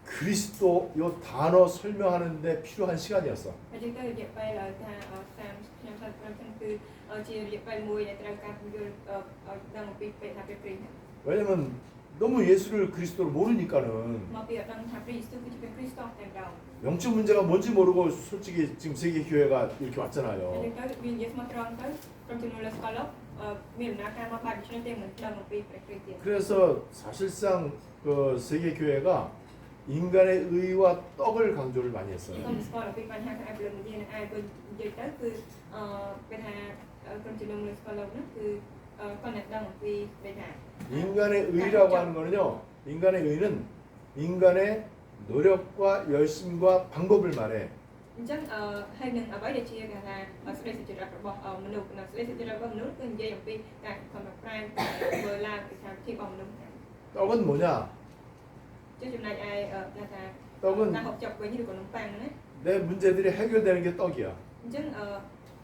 [SPEAKER 2] 그리스도 요 단어 설명하는데 필요한 시간이었어.
[SPEAKER 3] អញ្ចឹងទៅរយៈពេលថា30ឆ្នាំ45ឆ្នាំគឺជារយៈពេលមួយដែលត្រូវការពន្យល់ឲ្យដឹងអំពីពេលថាព្រះគ្រីស្ទ
[SPEAKER 2] 왜냐면 너무 예수를 그리스도를 모르니까는
[SPEAKER 3] មកពីអត់ដឹងថាព្រះយេស៊ូវគឺជាព្រះគ្រីស្ទតែម្ដង
[SPEAKER 2] 영적 문제가 뭔지 모르고 솔직히 지금 세계 교회가 이렇게
[SPEAKER 3] អញ្ចឹ
[SPEAKER 2] 왔잖아요.
[SPEAKER 3] ងទៅវានិយាយស្មោះត្រង់ទៅក្រុមជំនុំលើស្គាល់លោកមានដំណើរការមកបែបនេះទេមិនដឹងអំពីព្រះគ្រីស្ទទៀត
[SPEAKER 2] 그래서 사실상 그 세계 교회가 인간의 의와 떡을 강조를 많이 했어요.
[SPEAKER 3] ខ្ញុំស្គាល់អំពីបញ្ហាខាងឯពលរដ្ឋនេះឯងវិញនិយាយទៅគឺពេលថាក្រុមជំនុំលើស្គាល់លោកនោះគឺគាត់អ្នកដឹងអំពីពេលថា
[SPEAKER 2] 인간의 의라고 하는 거는요. 인간의 의는 인간의 노력과 열심과 방법을 말해.
[SPEAKER 3] អញ្ចឹងហើយនឹងអ្វីដែលជាគេថាស្ដីសុចរិតរបស់មនុស្សស្ដីសុចរិតរបស់មនុស្សគឺនិយាយអំពីការខំប្រឹងធ្វើឡើងពីថាវិធីរបស់មនុស្ស
[SPEAKER 2] 떡은 뭐냐?
[SPEAKER 3] ចុះចំណែកឯគេថា
[SPEAKER 2] 떡은
[SPEAKER 3] ការហូបចុកវិញឬក៏នំប៉័ងណា
[SPEAKER 2] 내 문제들이 해결되는 게 떡이야.
[SPEAKER 3] អញ្ចឹង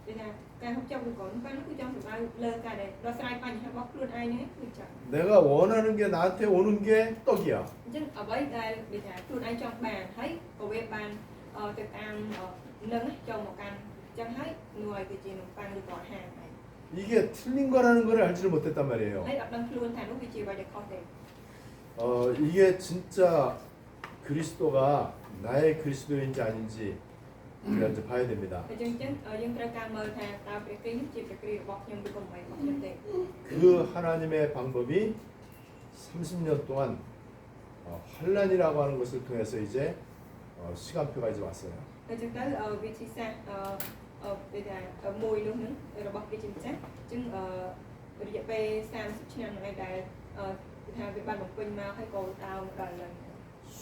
[SPEAKER 3] គេថាការហូបចុកឬក៏នំប៉័ងនោះគឺចង់សម្ដៅលើការដែលដោះស្រាយបញ្ហារបស់ខ្លួនឯងហ្នឹងគឺចឹង
[SPEAKER 2] 내가 원하는 게 나한테 오는 게 떡이야.
[SPEAKER 3] អញ្ចឹងអ្វីដែលគេថាខ្លួនឯងចង់បានហើយក៏វាបានទៅតាមនឹងចូលមកកាន់អញ្ចឹងហើយនួយគឺជានំប៉័ងឬក៏អាហារហ្នឹង
[SPEAKER 2] 이게 틀린 거라는 걸 알지를 못했단 말이에요.
[SPEAKER 3] ហើយអត់ដឹងខ្លួនថានោះវាជាអ្វីដែលខុសទេ
[SPEAKER 2] 이게 진짜 그리스도가 나의 그리스도인지 아닌지 우리가 이제 봐야 됩니다.
[SPEAKER 3] អញ្ចឹងយើងត្រូវការមើលថាតើព្រះគ្រីស្ទនេះជាព្រះគ្រីស្ទរបស់ខ្ញុំឬក៏មិនរបស់ខ្ញុំទេ
[SPEAKER 2] 그 하나님의 방법이 30년 동안 환란이라고 하는 것을 통해서 이제 시간표가 이제 왔어요.
[SPEAKER 3] អញ្ចឹងទៅវិធីសាស្ត្រគេថាមួយនោះហ្នឹងរបស់ព្រះជាម្ចាស់អញ្ចឹងរយៈពេល30ឆ្នាំហ្នឹងឯងដែលគេថាវាបានបំពេញមកហើយក៏ដើមដល់ឡើង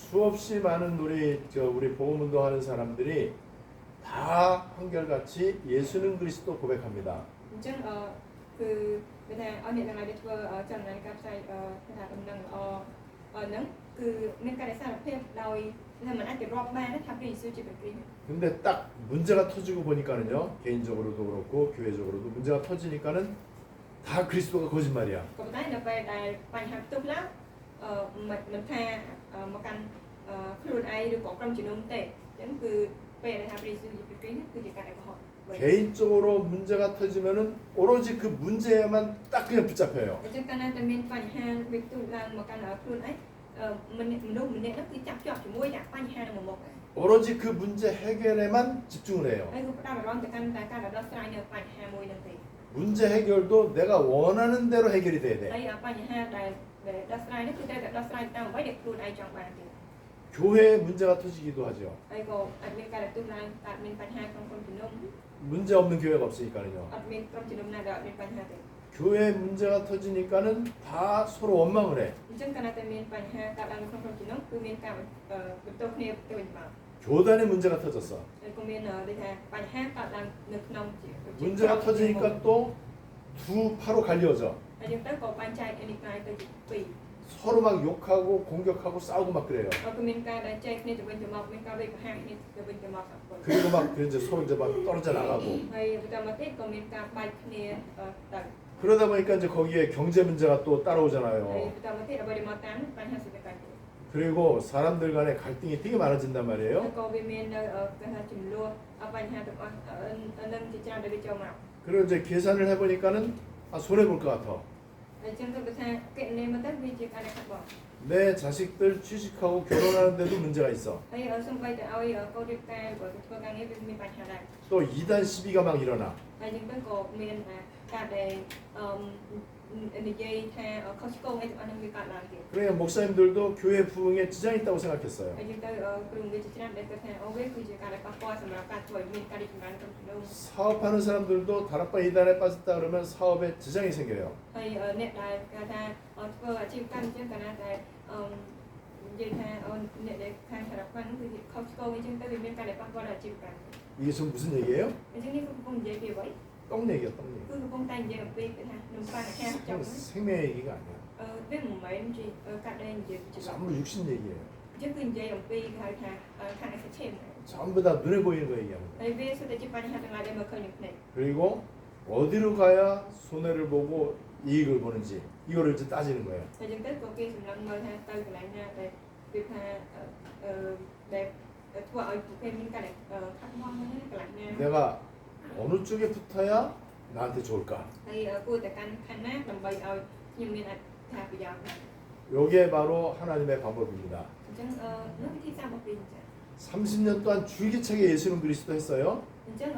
[SPEAKER 2] 수없이 많은 우리 복음운동 하는 사람들이 다 한결같이 예수는 그리스도 고백합니다.
[SPEAKER 3] អញ្ចឹងគឺគេថាអស់អ្នកទាំងឡាយដែលធ្វើចំណាយការផ្សាយគេថាដំណឹងល្អហ្នឹងគឺមានការសារភាពដោយថាមិនអាចរាប់បានថាព្រះយេស៊ូវជាព្រះគ្រីស្ទ
[SPEAKER 2] 근데 딱 문제가 터지고 보니까는요, 개인적으로도 그렇고 교회적으로도 문제가 터지니까는 다 그리스도가 거짓말이야.
[SPEAKER 3] ក៏ប៉ុន្តែនៅពេលដែលបញ្ហាផ្ទុះឡើងមិនថាមកកាន់ខ្លួនឯងឬក៏ក្រុមជំនុំទេអញ្ចឹងគឺពេលដែលថាព្រះយេស៊ូវជាព្រះគ្រីស្ទគឺជាការដែលកុហក
[SPEAKER 2] 개인적으로 문제가 터지면은 오로지 그 문제에만 딱 그냥 붙잡혀요.
[SPEAKER 3] អញ្ចឹងកាលណាតែមានបញ្ហាវាផ្ទុះឡើងមកកាន់ខ្លួនឯងមនុស្សម្នាក់នោះគឺចាប់ជាប់ជាមួយតែបញ្ហានឹងមក
[SPEAKER 2] 오로지 그 문제 해결에만 집중을 해요.
[SPEAKER 3] ហើយគឺផ្ដោតអារម្មណ៍ទៅកាន់តែការដោះស្រាយនៅបញ្ហាមួយហ្នឹងទេ
[SPEAKER 2] 문제 해결도 내가 원하는 대로 해결이 돼야 돼.
[SPEAKER 3] ហើយបញ្ហាដែលដោះស្រាយនេះគឺត្រូវតែដោះស្រាយតាមអ្វីដែលខ្លួនឯងចង់បានទេ
[SPEAKER 2] 교회에 문제가 터지기도 하죠.
[SPEAKER 3] ហើយក៏អាចមានការផ្ទុះឡើងកើតមានបញ្ហាក្នុងក្រុមជំនុំ
[SPEAKER 2] 문제 없는 교회가 없으니까요.
[SPEAKER 3] អត់មានក្រុមជំនុំណាដែលអត់មានបញ្ហាទេ
[SPEAKER 2] 교회에 문제가 터지니까는 다 서로 원망을 해.
[SPEAKER 3] អញ្ចឹងកាលណាតែមានបញ្ហាកើតឡើងក្នុងក្រុមជំនុំគឺមានការបន្ទោសគ្នាទៅវិញមក
[SPEAKER 2] 교단에 문제가 터졌어.
[SPEAKER 3] ហើយក៏មានដូចថាបញ្ហាកើតឡើងនៅក្នុងជា
[SPEAKER 2] 문제가 터지니까 또 두 파로 갈려져.
[SPEAKER 3] ហើយយើងទៅក៏បែងចែកឯនេះកាយទៅជាពីរ
[SPEAKER 2] 서로 막 욕하고 공격하고 싸우고 막 그래요.
[SPEAKER 3] ហើយក៏មានការដែលចែកគ្នាទៅវិញទៅមកមានការវេប្រហារគ្នាទៅវិញទៅមកសង្គម
[SPEAKER 2] 그리고 막 이제 서로 이제 막 떨어져 나가고.
[SPEAKER 3] ហើយបន្តមកទៀតក៏មានការបែកគ្នាទៅ
[SPEAKER 2] 그러다 보니까 이제 거기에 경제 문제가 또
[SPEAKER 3] ហើយ
[SPEAKER 2] 따라오잖아요.
[SPEAKER 3] បន្តមកទៀតអ្វីដែលមកតាមបញ្ហាសេដ្ឋកិច្ច
[SPEAKER 2] 그리고 사람들 간에 갈등이 되게 많아진단
[SPEAKER 3] ហើយ
[SPEAKER 2] 말이에요.
[SPEAKER 3] ក៏វាមាននៅគេថាចំនួនបញ្ហាទាំងអស់នឹងជាច្រើនដែលវាចូលមក
[SPEAKER 2] 그리고 이제 계산을 해보니까는 손해 볼 것 같아.
[SPEAKER 3] ហើយអញ្ចឹងទៅថាគណនេមកទៅវាជាការដែលខាត់បង
[SPEAKER 2] 내 자식들 취직하고 결혼하는데도 문제가 있어.
[SPEAKER 3] ហើយសំបីតែឲ្យកូនរៀបការឬក៏ធ្វើការងារវាមានបញ្ហាដែរ
[SPEAKER 2] 또 이단 시비가 막 일어나.
[SPEAKER 3] ហើយអញ្ចឹងទៅក៏មានការដែល និយាយថាខុសឆ្គងអីទាំងអស់ហ្នឹងវាកើតឡើងទៀត
[SPEAKER 2] 그러니까 목사님들도 교회 부흥에 지장이 있다고 생각했어요.
[SPEAKER 3] ហើយយើងទៅគ្រូវាជាច្រើនដែលគិតថាអូវាគឺជាការដែលប៉ះពាល់សម្រាប់ការធ្វើឲ្យមានការរីកចម្រើនក្នុងជំនុំ
[SPEAKER 2] 사업하는 사람들도 다락방 이단에 빠졌다 그러면 사업에 지장이 생겨요.
[SPEAKER 3] ហើយអ្នកដែលគេថាធ្វើអាជីវកម្មអញ្ចឹងកាលណាតែនិយាយថាអ្នកដែលខាងសារ៉ាប់ហ្នឹងគឺខុសឆ្គងអញ្ចឹងទៅវាមានការដែលប៉ះពាល់ដល់អាជីវកម្ម
[SPEAKER 2] 이게 지금 무슨 얘기예요?
[SPEAKER 3] អញ្ចឹងនេះគឺកំពុងនិយាយពីអ្វី
[SPEAKER 2] 똥 얘기야, 똥 얘기.
[SPEAKER 3] គឺកំពុងតែនិយាយអំពីគេថានំប៉័ងអាហារចុង
[SPEAKER 2] 생명 얘기가 아니야.
[SPEAKER 3] វាមិនមែនជាកាត់ដែលនិយាយជា
[SPEAKER 2] 전부 육신 얘기예요.
[SPEAKER 3] អញ្ចឹងគឺនិយាយអំពីគេហៅថាខាងអសិទ្ធិ
[SPEAKER 2] 전부 다 눈에 보이는 거 얘기하는 거예요.
[SPEAKER 3] ហើយវាសុទ្ធតែជាបញ្ហាទាំងឡាយដែលមើលឃើញនឹងភ្នែក
[SPEAKER 2] 그리고 어디로 가야 손해를 보고 이익을 보는지 이거를 이제 따지는 거예요.
[SPEAKER 3] តែអញ្ចឹងទៅក៏គេសម្លឹងមើលថាទៅកន្លែងណាដែលវាថាដែលធ្វើឲ្យពួកគេមានការដែលខាត់បងណាកន្លែងណា
[SPEAKER 2] 내가 어느 쪽에 붙어야 나한테 좋을까?
[SPEAKER 3] ហើយគួរតែកាន់ខាងណាដើម្បីឲ្យខ្ញុំមានអត្ថប្រយោជន៍
[SPEAKER 2] 요게 바로 하나님의 방법입니다.
[SPEAKER 3] អញ្ចឹងនោះវិធីសាស្ត្ររបស់ព្រះចា
[SPEAKER 2] 30년 동안 줄기차게 예수는 그리스도 했어요.
[SPEAKER 3] អញ្ចឹង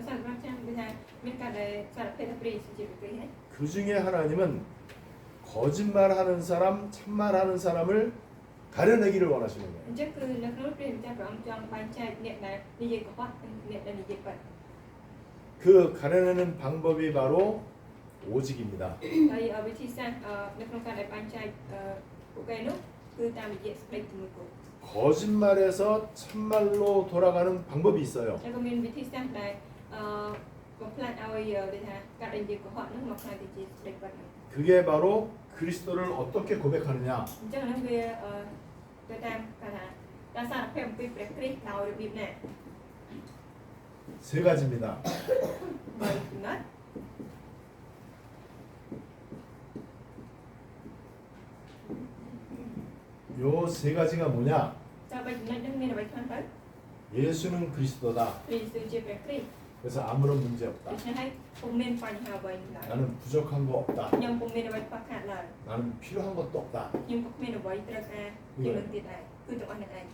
[SPEAKER 3] សម្រាប់ឆ្នាំគឺថាមានការដែលសារភេទថាព្រះជាព្រះហើយ
[SPEAKER 2] 그 중에 하나님은 거짓말하는 사람, 참말하는 사람을 가려내기를 원하시는 거예요.
[SPEAKER 3] អញ្ចឹងគឺនៅក្នុងព្រះម្ចាស់ព្រះអង្គចង់បែងចែកអ្នកដែលនិយាយកុហកនិងអ្នកដែលនិយាយពិត
[SPEAKER 2] 그 가려내는 방법이 바로 오직입니다.
[SPEAKER 3] ហើយវិធីសាស្ត្រនៅក្នុងការដែលបែងចែកពួកគេនោះគឺតាមរយៈសេចក្តីជាមួយគោ
[SPEAKER 2] 거짓말에서 참말로 돌아가는 방법이 있어요.
[SPEAKER 3] ហើយក៏មានវិធីសាស្ត្រដែលបំផ្លាញឲ្យគេថាការដែលនិយាយកុហកនោះមកខ្លាយទៅជាសេចក្តីពិត
[SPEAKER 2] 그게 바로 그리스도를 어떻게 고백하느냐.
[SPEAKER 3] អញ្ចឹងហ្នឹងវាទៅតាមគេថាការសារភាពអំពីព្រះគ្រីស្ទដោយរបៀបណា
[SPEAKER 2] 세 가지입니다.
[SPEAKER 3] បើចំណុច
[SPEAKER 2] 요 세 가지가 뭐냐?
[SPEAKER 3] តើបើចំណុចហ្នឹងមានអ្វីខ្លះទៅ
[SPEAKER 2] 예수는 그리스도다.
[SPEAKER 3] ព្រះយេស៊ូវជាព្រះគ្រីស្ទ
[SPEAKER 2] 그래서 아무런 문제
[SPEAKER 3] ដូ
[SPEAKER 2] 없다.
[SPEAKER 3] ច្នេះហើយពុំមានបញ្ហាអ្វីឡើយ
[SPEAKER 2] 나는 부족한 거 없다.
[SPEAKER 3] ខ្ញុំពុំមានអ្វីខ្វះខាតឡើយ
[SPEAKER 2] 나는 필요한 것도 없다.
[SPEAKER 3] ខ្ញុំក៏គ្មានអ្វីត្រូវការជាងនឹងទៀតដែរគឺទាំងអស់នឹងឯង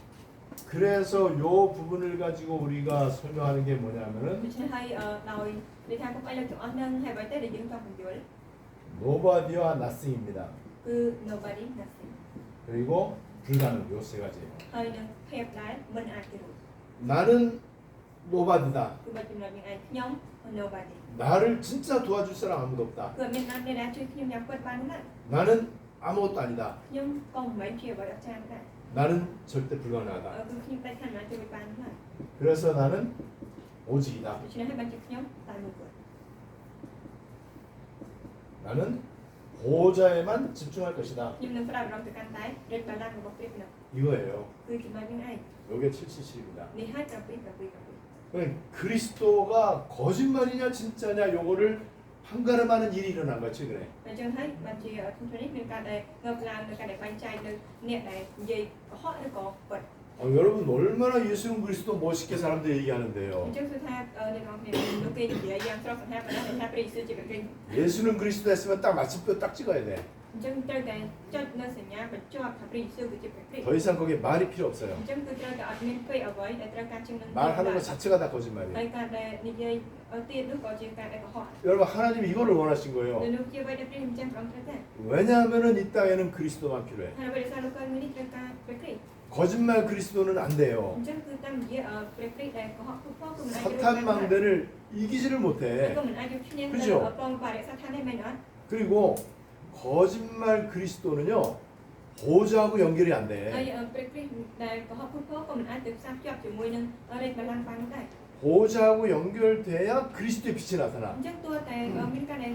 [SPEAKER 2] 그래서 요 부분을 가지고 우리가 설명하는 게 뭐냐면은
[SPEAKER 3] ដូច្នេះហើយដោយនិយាយថាពុកឯងលើកទាំងអស់ហ្នឹងហើយអ្វីទៅដែលយើងចង់បញ្យល់
[SPEAKER 2] nobody와 nothing입니다.
[SPEAKER 3] គឺ nobody nothing
[SPEAKER 2] 그리고 불가능 요 세 가지예요.
[SPEAKER 3] ហើយនឹងភាពដែលមិនអាចទៅរួច
[SPEAKER 2] 나는 nobody다.
[SPEAKER 3] គឺបើចំណុចនេះឯងខ្ញុំ nobody
[SPEAKER 2] 나를 진짜 도와줄 사람 아무도 없다.
[SPEAKER 3] គឺអត់មានណាម្នាក់ជួយខ្ញុំយ៉ាងពិតបានណាស់
[SPEAKER 2] 나는 아무것도 아니다.
[SPEAKER 3] ខ្ញុំក៏មិនមែនជាអ្វីអស្ចារ្យដែរ
[SPEAKER 2] 나는 절대 불가능하다.
[SPEAKER 3] គឺខ្ញុំតែខាងណាជួយបានណាស់
[SPEAKER 2] 그래서 나는 오직이다.
[SPEAKER 3] ដូច្នេះហើយបានជាខ្ញុំតែមួយគត់
[SPEAKER 2] 나는 보호자에만 집중할 것이다.
[SPEAKER 3] ខ្ញុំនឹងផ្ដោតអារម្មណ៍ទៅកាន់តែរិទ្ធបល្ល័ង្ករបស់ព្រះនោះ
[SPEAKER 2] 이거예요.
[SPEAKER 3] គឺចំណុចនេះឯង
[SPEAKER 2] 요게 777입니다.
[SPEAKER 3] នេះហើយ7
[SPEAKER 2] 그리스도가 거짓말이냐 진짜냐 요거를 판가름하는 일이 일어난 거야 최근에.
[SPEAKER 3] អញ្ចឹងហើយបានជាក្នុងនេះមានការដែលងើបឡើងនៅការដែលបែងចែកនៅអ្នកដែលនិយាយកុហកឬក៏ពិត
[SPEAKER 2] 여러분 얼마나 예수는 그리스도 멋있게 사람들이
[SPEAKER 3] អ
[SPEAKER 2] 얘기하는데요.
[SPEAKER 3] ញ្ចឹងគឺថាអ្នកនរគ្នាលោកគេនិយាយយ៉ាងស្រស់សង្ហាប៉ុណ្ណាថាព្រះយេស៊ូវជាព្រះគ្រីស្ទ
[SPEAKER 2] 예수는 그리스도 했으면 딱 마침표 딱 찍어야 돼.
[SPEAKER 3] អញ្ចឹងត្រូវតែចុចនៅសញ្ញាបញ្ជាប់ថាព្រះយេស៊ូវគឺជាព្រះគ្រីស្ទ
[SPEAKER 2] 더 이상 거기에 말이 필요 없어요.
[SPEAKER 3] អញ្ចឹងគឺត្រូវតែអត់មានពេលអ្វីដែលត្រូវការជាងនឹង
[SPEAKER 2] 말하는 것 자체가 다
[SPEAKER 3] ហើ
[SPEAKER 2] 거짓말이에요.
[SPEAKER 3] យការដែលនិយាយទៀតនោះក៏ជាការដែលកុហក
[SPEAKER 2] 여러분 하나님이 이거를 원하신 거예요.
[SPEAKER 3] នៅនោះជាអ្វីដែលព្រះម្ចាស់ព្រះអង្គត្រូវតែ
[SPEAKER 2] 왜냐하면은 이 땅에는 그리스도만 필요해.
[SPEAKER 3] ហើយអ្វីដែលសារលោកកូននេះត្រូវការព្រះគ្រីស្ទ
[SPEAKER 2] 거짓말 그리스도는 안 돼요.
[SPEAKER 3] អញ្ចឹងគឺតាមរយៈព្រះគ្រីស្ទដែលកុហកគ្រប់គឺមិនអាច
[SPEAKER 2] 사탄 망대를 이기지를
[SPEAKER 3] គឺ
[SPEAKER 2] 못해.
[SPEAKER 3] មិនអាចយកឈ្នះ
[SPEAKER 2] 그죠?
[SPEAKER 3] នៅប្រងបារិសាឋាននេះមែនអត់
[SPEAKER 2] 그리고 거짓말 그리스도는요 보호자하고 연결이 안
[SPEAKER 3] ហើ
[SPEAKER 2] 돼.
[SPEAKER 3] យព្រះគ្រីស្ទដែលកុហកគ្រប់ក៏មិនអាចទៅផ្សារភ្ជាប់ជាមួយនឹងរាជបល្ល័ង្កបានដែរ
[SPEAKER 2] 보호자하고 연결돼야 그리스도의 빛이
[SPEAKER 3] អ
[SPEAKER 2] 나타나.
[SPEAKER 3] ញ្ចឹងទោះតែមានការដែល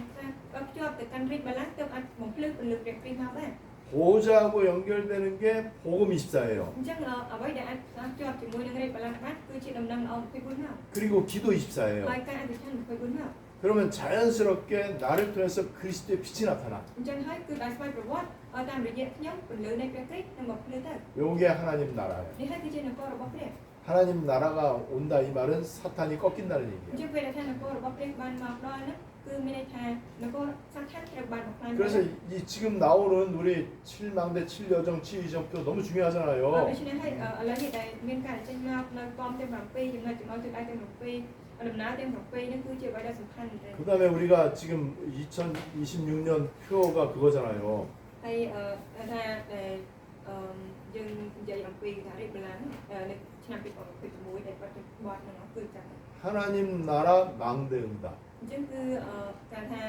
[SPEAKER 3] ភ្ជាប់ទៅកាន់រាជបល្ល័ង្កទើបអាចបំភ្លឺពលឹកព្រះគ្រីស្ទមកដែរ
[SPEAKER 2] 보호자하고 연결되는 게 복음 24예요.
[SPEAKER 3] អញ្ចឹងអ្វីដែលអាចផ្សារភ្ជាប់ជាមួយនឹងរាជបល្ល័ង្កបានគឺជាដំណឹងល្អ24មក
[SPEAKER 2] 그리고 기도 24예요.
[SPEAKER 3] ហើយការអធិដ្ឋាន24មក
[SPEAKER 2] 그러면 자연스럽게 나를 통해서 그리스도의 빛이 나타나.
[SPEAKER 3] អញ្ចឹងហើយគឺដោយស្វ័យប្រវត្តិតាមរយៈខ្ញុំពលឹកនៃព្រះគ្រីស្ទនឹងមកភ្លឺទៅ
[SPEAKER 2] 요게 하나님 나라예요.
[SPEAKER 3] នេះហើយគឺជានគររបស់ព្រះ
[SPEAKER 2] 하나님 나라가 온다 이 말은 사탄이 꺾인다는
[SPEAKER 3] អញ្
[SPEAKER 2] 얘기예요.
[SPEAKER 3] ចឹងពេលដែលថានគររបស់ព្រះបានមកដល់នោះគឺមានន័យថានគរសាធារណៈត្រូវបានបំផ្លាញ
[SPEAKER 2] 그래서 이 지금 나오는 우리 7망대 7여정 7이정표 너무
[SPEAKER 3] ដូ
[SPEAKER 2] 중요하잖아요.
[SPEAKER 3] ច្នេះហើយឥឡូវនេះដែលមានការចេញមកនៅកមទាំង7ចំណុចចំណុចទីដៃទាំង7 ដំណើរទាំង7នេះគឺជាអ្វីដែលសំខាន់មែនទែន
[SPEAKER 2] 그 다음에 우리가 지금 2026년 표어가 그거잖아요.
[SPEAKER 3] ហើយថាដែលយើងនិយាយអំពីថារៀបបលាំងនៅឆ្នាំ2026ដែលគាត់បត់ហ្នឹងគឺចាំ
[SPEAKER 2] 하나님 나라 망대응답.
[SPEAKER 3] អញ្ចឹងគឺការថា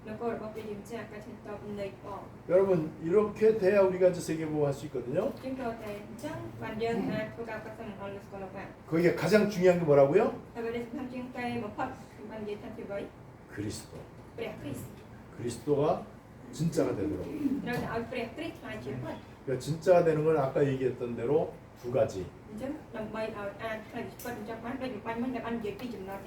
[SPEAKER 3] នគររបស់ព្រះយេស៊ូវចាស់ការឆ្លើយតបនៃបង
[SPEAKER 2] 여러분 이렇게 돼야 우리가 이제 세계보험 할 수 있거든요.
[SPEAKER 3] អញ្ចឹងក៏តែអញ្ចឹងបានយើងអាចធ្វើការកាត់សម្គាល់លើស្គាល់លោកបាន
[SPEAKER 2] 거기에 가장 중요한 게 뭐라고요?
[SPEAKER 3] តែវាសំខាន់ជាងគេបំផុតគឺបាននិយាយថាជាអ្វី
[SPEAKER 2] 그리스도.
[SPEAKER 3] ព្រះគ្រីស្ទ
[SPEAKER 2] 그리스도가 진짜가 되도록.
[SPEAKER 3] ត្រូវតែឲ្យព្រះគ្រីស្ទខ្លាចជាពិត
[SPEAKER 2] 그러니까 진짜가 되는 건 아까 얘기했던 대로 두 가지.
[SPEAKER 3] អញ្ចឹងដើម្បីឲ្យអាចខ្លាចជាពិតអញ្ចឹងបានដូចបំបញ្ញមិញដែលបាននិយាយពីចំណុច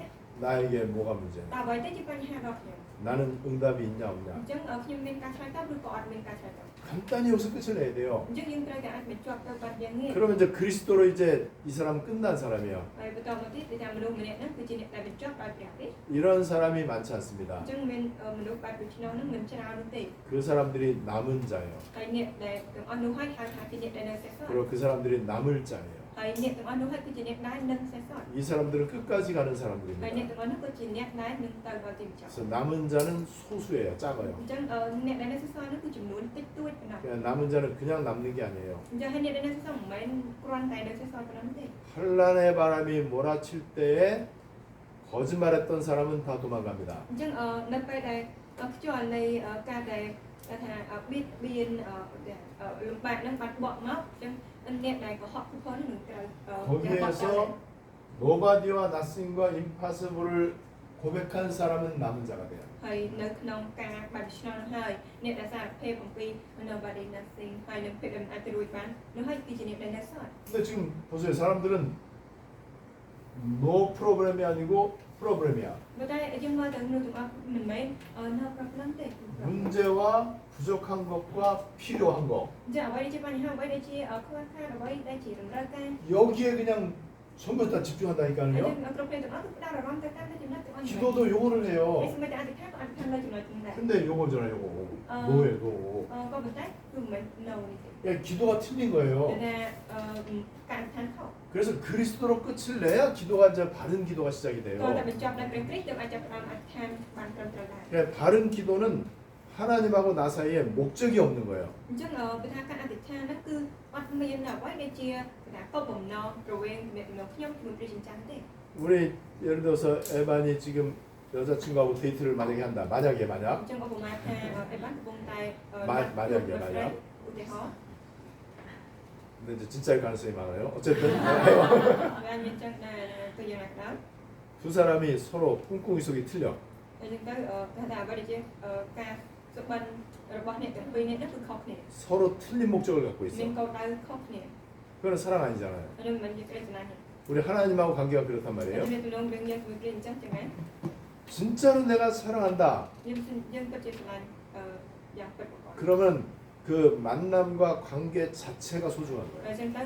[SPEAKER 2] 나에게 뭐가 문제냐?
[SPEAKER 3] តើអ្វីទៅជាបញ្ហារបស់ខ្ញុំ
[SPEAKER 2] 나는 응답이 있냐
[SPEAKER 3] អ
[SPEAKER 2] 없냐?
[SPEAKER 3] ញ្ចឹងខ្ញុំមានការឆ្លើយតបឬក៏អត់មានការឆ្លើយតប
[SPEAKER 2] 간단히 여기서 끝을 내야 돼요.
[SPEAKER 3] អញ្ចឹងយើងត្រូវតែអាចបញ្ចប់ទៅបានយ៉ាងងាយ
[SPEAKER 2] 그러면 이제 그리스도로 이제 이 사람 끝난 사람이에요.
[SPEAKER 3] ហើយបន្តមកទៀតគឺថាមនុស្សម្នាក់ហ្នឹងគឺជាអ្នកដែលបញ្ចប់ដោយព្រះគ្រីស្ទ
[SPEAKER 2] 이런 사람이 많지
[SPEAKER 3] អ
[SPEAKER 2] 않습니다.
[SPEAKER 3] ញ្ចឹងមានមនុស្សបែបដូច្នោះហ្នឹងមិនច្រើននោះទេ
[SPEAKER 2] 그 사람들이 남은 자예요.
[SPEAKER 3] ហើយអ្នកដែលទាំងអស់នោះហើយហៅថាជាអ្នកដែលនៅសេសសល់
[SPEAKER 2] 그리고 그 사람들이 남을 자예요.
[SPEAKER 3] ហើយអ្នកទាំងអស់នោះហើយគឺជាអ្នកដែលនឹងសេសសល់
[SPEAKER 2] 이 사람들은 끝까지 가는
[SPEAKER 3] ហើយអ្នក
[SPEAKER 2] 사람들입니다.
[SPEAKER 3] ទាំងអស់នោះគឺជាអ្នកដែលនឹងទៅដល់ទីបញ្ចប់
[SPEAKER 2] 그래서 남은 자는 소수예요. 작아요.
[SPEAKER 3] អញ្ចឹងអ្នកដែលនៅសេសសល់នោះគឺចំនួនតិចតួចប៉ុណ្ណោះ
[SPEAKER 2] 그냥 남은 자는 그냥 남는 게 아니에요.
[SPEAKER 3] អញ្ចឹងហើយអ្នកដែលនៅសេសសល់មិនមែនគ្រាន់តែនៅសេសសល់ប៉ុណ្ណោះទេ
[SPEAKER 2] 환란의 바람이 몰아칠 때에 거짓말했던 사람은 다 도망갑니다.
[SPEAKER 3] អញ្ចឹងនៅពេលដែលខ្យល់នៃការដែលថាបៀតបៀនលំបាកហ្នឹងបានបកមកអញ្ចឹងអ្នកដែលកុហកខ្លួននឹងត្រូវ
[SPEAKER 2] 거기에서 노바디와 나싱과 임파서블을 고백한 사람은 남은 자가 돼요.
[SPEAKER 3] ហើយនៅក្នុងការបែបឆ្នោតនោះហើយអ្នកដែលសារភាពអំពី nobody nothing ហើយនឹងភាពដែលមិនអាចទៅរួចបាននោះហើយគឺជាអ្នកដែលនៅសល់
[SPEAKER 2] 근데 지금 보세요. 사람들은 no 프로그램이 아니고 프로그램이야.
[SPEAKER 3] ប៉ុន្តែយើងមើលទៅនោះទាំងអស់មិនមែន no problem ទេ
[SPEAKER 2] 문제와 부족한 것과 필요한 거
[SPEAKER 3] អញ្ចឹងអ្វីដែលជាបញ្ហាអ្វីដែលជាខ្វះខាតអ្វីដែលជាតម្រូវការ
[SPEAKER 2] 여기에 그냥 전부 다
[SPEAKER 3] ហើយ
[SPEAKER 2] 집중한다니까요.
[SPEAKER 3] យើងគ្រប់គ្នាទាំងអស់គឺផ្ដោតអារម្មណ៍ទៅតាមចំណុចទាំងអស់
[SPEAKER 2] 기도도 요거를
[SPEAKER 3] ហើយ
[SPEAKER 2] 해요.
[SPEAKER 3] សម្រាប់តែអធិដ្ឋានក៏អធិដ្ឋានលើចំណុចហ្នឹងដែរ
[SPEAKER 2] 근데 요거잖아 요거. 뭐예요 너?
[SPEAKER 3] ក៏ប៉ុន្តែគឺមិនមែន no នេះទេ
[SPEAKER 2] 야, 기도가 틀린 거예요.
[SPEAKER 3] តែការអធិដ្ឋានខុស
[SPEAKER 2] 그래서 그리스도로 끝을 내야 기도가 이제 바른 기도가 시작이
[SPEAKER 3] ក៏តែ
[SPEAKER 2] 돼요.
[SPEAKER 3] បញ្ចប់ដោយព្រះគ្រីស្ទទើបអាចចាប់ផ្ដើមអធិដ្ឋានបានត្រឹមត្រូវដែរ
[SPEAKER 2] 그러니까 바른 기도는 하나님하고 나 사이에 목적이 없는 거예요.
[SPEAKER 3] អញ្ចឹងបើថាការអធិដ្ឋានហ្នឹងគឺអត់មានអ្វីដែលជាគោលបំណងរវាងខ្ញុំជាមួយព្រះជាម្ចាស់ទេ
[SPEAKER 2] 우리 예를 들어서 에반이 지금 여자친구하고 데이트를 만약에 한다. 만약에
[SPEAKER 3] អញ្ចឹងឧបមាថាអីបានកំពុងតែ
[SPEAKER 2] 만약에
[SPEAKER 3] ឧទាហរណ៍
[SPEAKER 2] 근데 이제 진짜일 가능성이 많아요. 어쨌든
[SPEAKER 3] បានមានចឹងដែរទៅយ៉ាងណាក៏ដោយ
[SPEAKER 2] 두 사람이 서로 꿍꿍이 속이 틀려.
[SPEAKER 3] អញ្ចឹងទៅថាអ្វីដែលជាការសុបិនរបស់អ្នកទាំងពីរនេះគឺខុសគ្នា
[SPEAKER 2] 서로 틀린 목적을 갖고
[SPEAKER 3] មាន
[SPEAKER 2] 있어.
[SPEAKER 3] គោលដៅខុសគ្នា
[SPEAKER 2] 그건 사랑 아니잖아요.
[SPEAKER 3] ហើយមិនជាក្តីស្រឡាញ់
[SPEAKER 2] 우리 하나님하고 관계가 그렇단
[SPEAKER 3] ទេ
[SPEAKER 2] 말이에요.
[SPEAKER 3] មានទំនងរឿងយើងជាមួយព្រះអញ្ចឹងចឹងណា
[SPEAKER 2] 진짜로 내가 사랑한다.
[SPEAKER 3] យើងពិតជាស្រឡាញ់យ៉ាងពិតប្រាកដ
[SPEAKER 2] 그러면 그 만남과 관계 자체가 소중한
[SPEAKER 3] អ
[SPEAKER 2] 거예요.
[SPEAKER 3] ញ្ចឹងទៅ